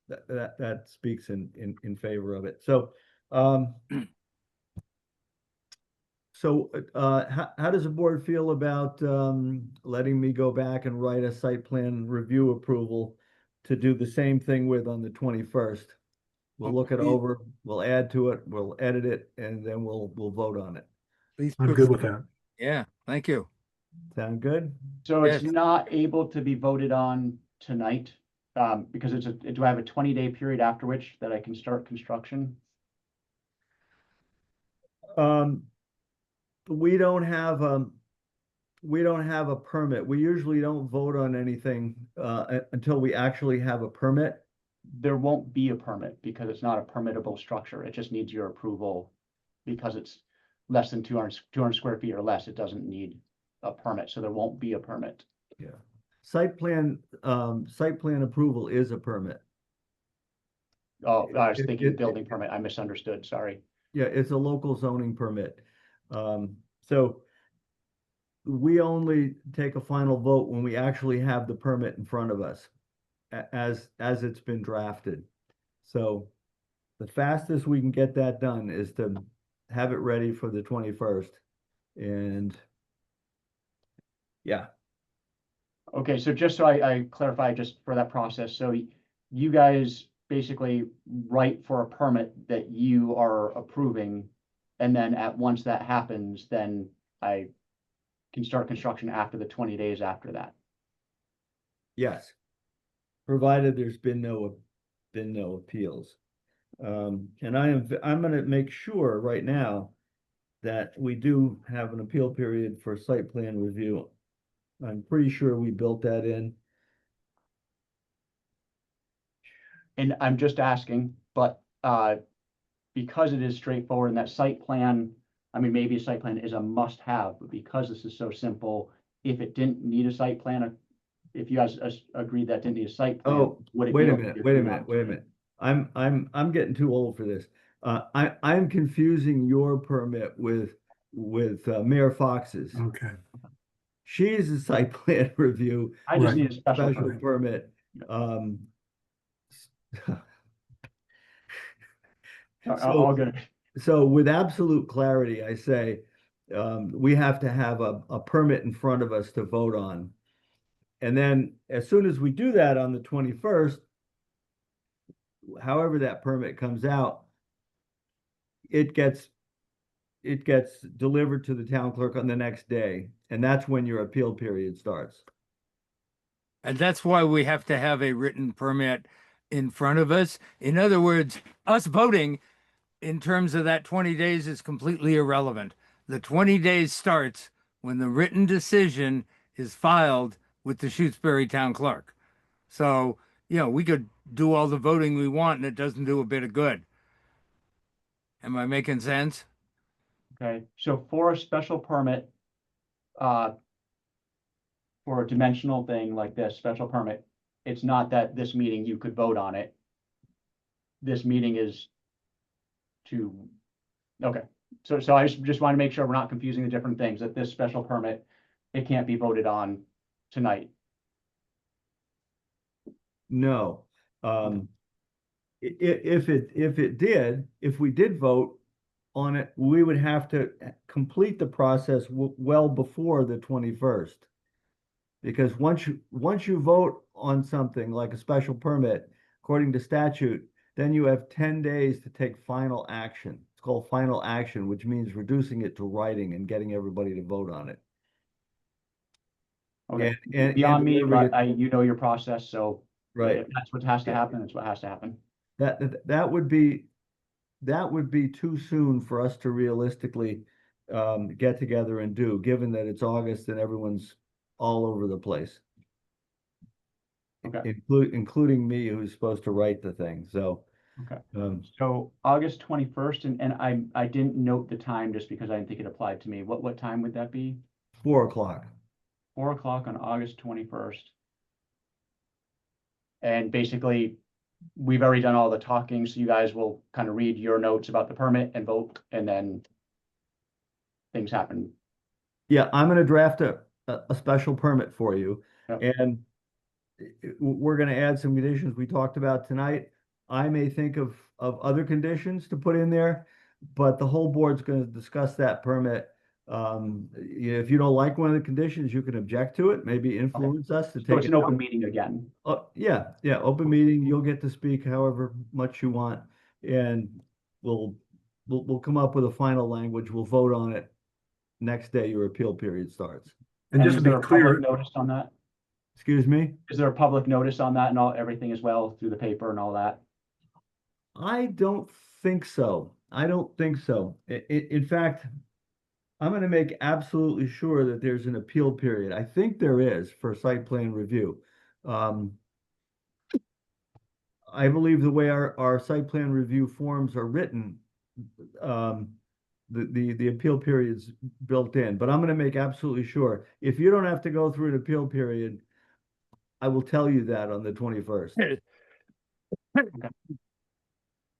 that speaks in favor of it. So, um, how does the board feel about letting me go back and write a site plan review approval to do the same thing with on the 21st? We'll look it Please- over, we'll add to it, we'll edit it, and then we'll vote on it. Please I'm good proceed. with that. Yeah, thank you. Sound good? So it's Yes. not able to be voted on tonight, because do I have a 20-day period after which that I can start construction? Um, we don't have a permit. We usually don't vote on anything until we actually have a permit. There won't be a permit because it's not a permittable structure. It just needs your approval because it's less than 200 square feet or less. It doesn't need a permit, so there won't be a permit. Yeah. Site plan approval is a permit. Oh, I was It- thinking it- building permit. I misunderstood. Sorry. Yeah, it's a local zoning permit. So we only take a final vote when we actually have the permit in front of us as it's been drafted. So the fastest we can get that done is to have it ready for the 21st. And yeah, Okay, so just so I clarify just for that process, so you guys basically write for a permit that you are approving, and then once that happens, then I can start construction after the 20 days after that. yes, provided there's been no appeals. And I'm gonna make sure right now that we do have an appeal period for site plan review. I'm pretty sure we built that in. And I'm just asking, but because it is straightforward and that site plan, I mean, maybe a site plan is a must-have, but because this is so simple, if it didn't need a site plan, if you guys agreed that didn't need a site plan, Oh, would it wait be a okay minute, to wait a do minute, that wait a today? minute. I'm getting too old for this. I'm confusing your permit with Mayor Fox's. Okay. She's a site plan review, I just Right. need a special special permit. permit. Um, All so good. so with absolute clarity, I say we have to have a permit in front of us to vote on. And then as soon as we do that on the 21st, however that permit comes out, it gets delivered to the town clerk on the next day, and that's when your appeal period starts. And that's why we have to have a written permit in front of us. In other words, us voting in terms of that 20 days is completely irrelevant. The 20 days starts when the written decision is filed with the Shutesbury town clerk. So, we could do all the voting we want and it doesn't do a bit of good. Am I making sense? Okay, so for a special permit, uh, for a dimensional thing like this, special permit, it's not that this meeting you could vote on it. This meeting is to, okay, so I just want to make sure we're not confusing the different things, that this special permit, it can't be voted on tonight. No. If it did, if we did vote on it, we would have to complete the process well before the 21st. Because once you vote on something like a special permit, according to statute, then you have 10 days to take final action. It's called final action, which means reducing it to writing and getting everybody to vote on it. Okay, And beyond me, delivering but it- you know your process, so right. if that's what has to Yeah. happen, it's what has to happen. That would be too soon for us to realistically get together and do, given that it's August and everyone's all over the place. Okay. Including me, who's supposed to write the thing, so. Okay. Um, So August 21st, and I didn't note the time just because I didn't think it applied to me. What time would that be? 4 o'clock. 4 o'clock on August 21st. And basically, we've already done all the talking, so you guys will kind of read your notes about the permit and vote, and then things happen. Yeah, I'm gonna draft a special permit for you. Yep. And we're gonna add some conditions we talked about tonight. I may think of other conditions to put in there, but the whole board's gonna discuss that permit. If you don't like one of the conditions, you can object to it, maybe influence us to So take it's it an open out. meeting again. Yeah, open meeting, you'll get to speak however much you want, and we'll come up with a final language, we'll vote on it next day your appeal period starts. And just is to there be a public clear, notice on that? Excuse me? Is there a public notice on that and everything as well through the paper and all that? I don't think so. I don't think so. In fact, I'm gonna make absolutely sure that there's an appeal period. I think there is for site plan review. Um, I believe the way our site plan review forms are written, um, the appeal period's built in, but I'm gonna make absolutely sure. If you don't have to go through an appeal period, I will tell you that on the 21st.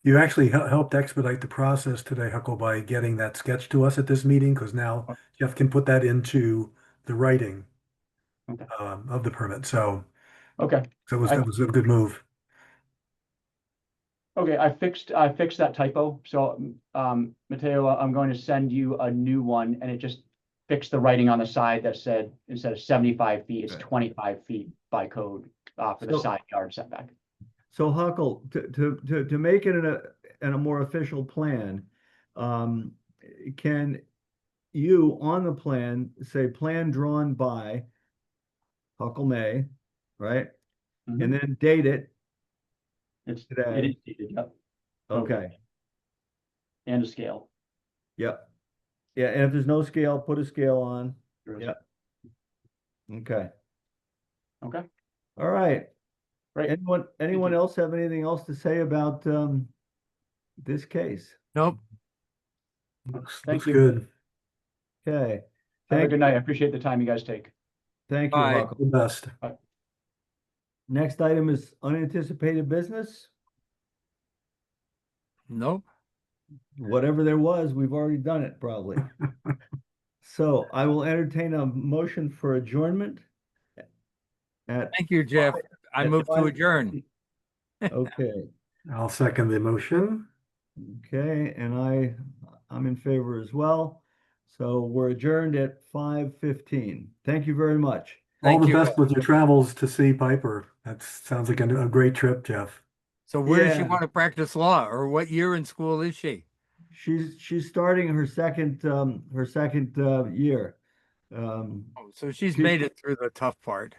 you actually helped expedite the process today, Huckle, by getting that sketch to us at this meeting, because now Jeff can put that into the writing Okay. Of the permit. So Okay. that was a good move. Okay, I fixed that typo. So, Matteo, I'm going to send you a new one, and it just fixed the writing on the side that said, instead of 75 feet, it's Right. 25 feet by code, for the So- side yard setback. So Huckle, to make it in a more official plan, can you on the plan say plan drawn by Huckle May, right? Mhm. And then date it It is today. dated, yep, Okay, and a scale. yep. Yeah, and if there's no scale, put a scale on. There is. Yep. Okay, Okay, all right. great. Anyone you. else have anything else to say about this case? Nope. Thank Looks you. good. Okay. Have a Thank good night. I appreciate the time you guys take. you, Bye. Huckle. The best. Next item is unanticipated business. Nope. Whatever there was, we've already done it probably. So I will entertain a motion for adjournment at, Thank you, Jeff. I at move to 5:50. adjourn. Okay, I'll second the motion. okay, and I'm in favor as well. So we're adjourned at 5:15. Thank you very much. All Thank the you. best with your travels to see Piper. That sounds like a great trip, Jeff. So where does she Yeah. want to practice law, or what year in school is she? She's starting her second year. Oh, so she's She- made it through the tough part.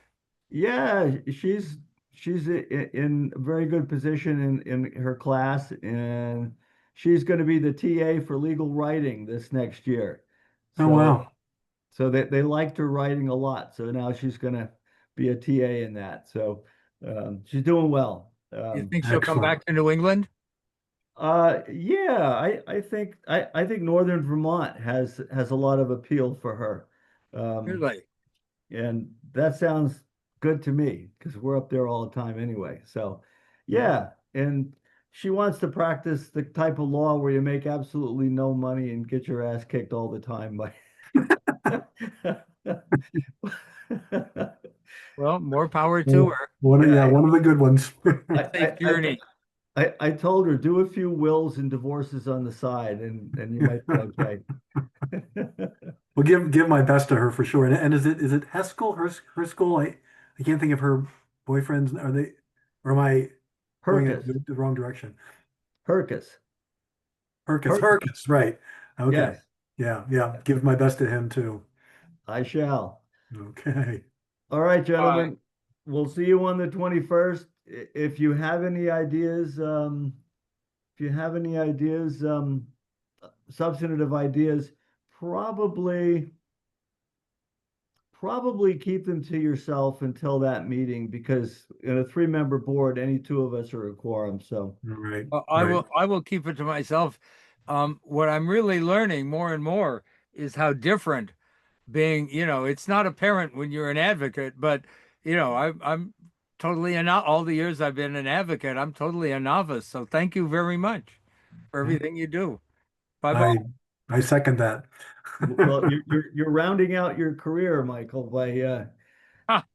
Yeah, she's in a very good position in her class, and she's going to be the TA for legal writing this next year. Oh, So, wow. so they liked her writing a lot. So now she's going to be a TA in that. So she's doing well. You think she'll come Excellent. back to New England? Yeah, I think Northern Vermont has a lot of appeal for her. Really? And that sounds good to me because we're up there all the time anyway. So, yeah, and she wants to practice the type of law where you make absolutely no money and get your ass kicked all the time by. Well, more power to her. Yeah, one of the good ones. Safe journey. I told her do a few wills and divorces on the side and you might be okay. Well, give my best to her for sure. And is it Heskell, her school? I can't think of her boyfriends. Are they, or am I going in Hercus, the wrong direction? Hercus. Hercus, right. Okay. Yes, Yeah. Give my best to him too. I shall. Okay. All right, gentlemen. We'll see you on the 21st. If you have any ideas, substantive ideas, probably keep them to yourself until that meeting because in a 3-member board, any two of us are a quorum. So, Right. I will keep it to myself. What I'm really learning more and more is how different being, it's not apparent when you're an advocate, but I'm totally all the years I've been an advocate, I'm totally a novice. So thank you very much for everything you do. Bye bye. I second that. well, you're rounding out your career, Michael, by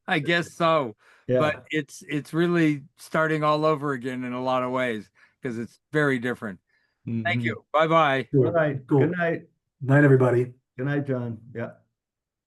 I guess so. yeah. But it's really starting all over again in a lot of ways because it's very different. Thank Mhm. you. Bye bye. All right. Cool. Good night. Night, everybody. Good night, John. Yeah.